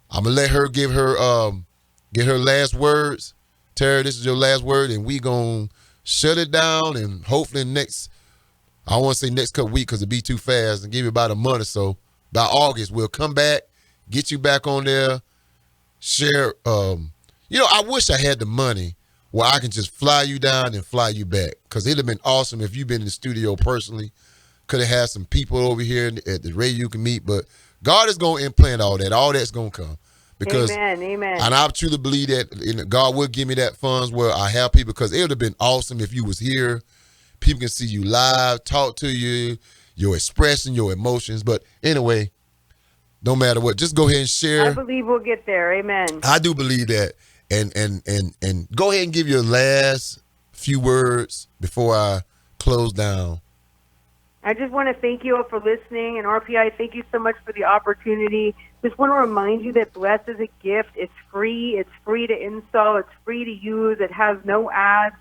I'm gonna let her get her last words. Tara, this is your last word, and we gonna shut it down. And hopefully I want to say next couple weeks because it'd be too fast, and give you about a month or so. By August, we'll come back, get you back on there, share. I wish I had the money where I can just fly you down and fly you back, because it'd have been awesome if you've been in the studio personally. Could have had some people over here at the radio you can meet, but God is going to implant all that. All that's going to come. Because, Amen. And I truly believe that God will give me that funds where I have people, because it would have been awesome if you was here. People can see you live, talk to you, your expression, your emotions. But anyway, no matter what, just go ahead and share. I believe we'll get there. Amen. I do believe that. And go ahead and give your last few words before I close down. I just want to thank you all for listening, and RPI, thank you so much for the opportunity. Just want to remind you that Bless is a gift. It's free. It's free to install. It's free to use. It has no ads.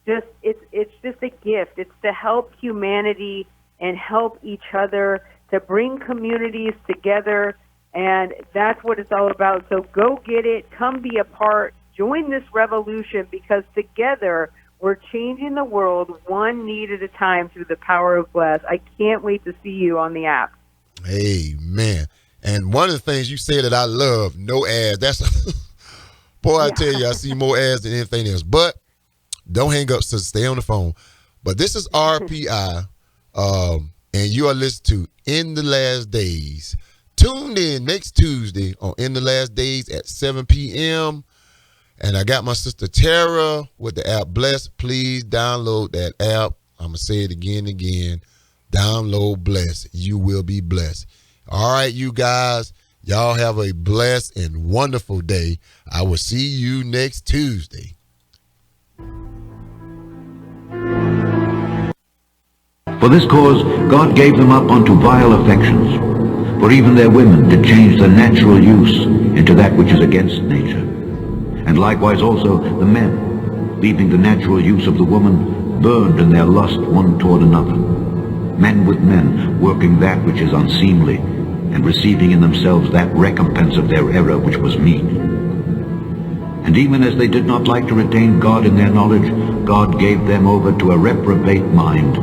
It's just a gift. It's to help humanity and help each other, to bring communities together, and that's what it's all about. So go get it. Come be a part. Join this revolution, because together we're changing the world one need at a time through the power of Bless. I can't wait to see you on the app. Amen. And one of the things you said that I love, no ads. That's boy, I tell you, I see more ads than anything else. But don't hang up, sister. Stay on the phone. But this is RPI, and you are listening to In the Last Days. Tune in next Tuesday on In the Last Days at 7 p.m. And I got my sister Tara with the app Bless. Please download that app. I'm going to say it again and again. Download Bless. You will be blessed. All right, you guys. Y'all have a blessed and wonderful day. I will see you next Tuesday. For this cause God gave them up unto vile affections. For even their women did change the natural use into that which is against nature. And likewise also the men, leaving the natural use of the woman, burned in their lust one toward another. Men with men, working that which is unseemly, and receiving in themselves that recompense of their error which was meet. And even as they did not like to retain God in their knowledge, God gave them over to a reprobate mind,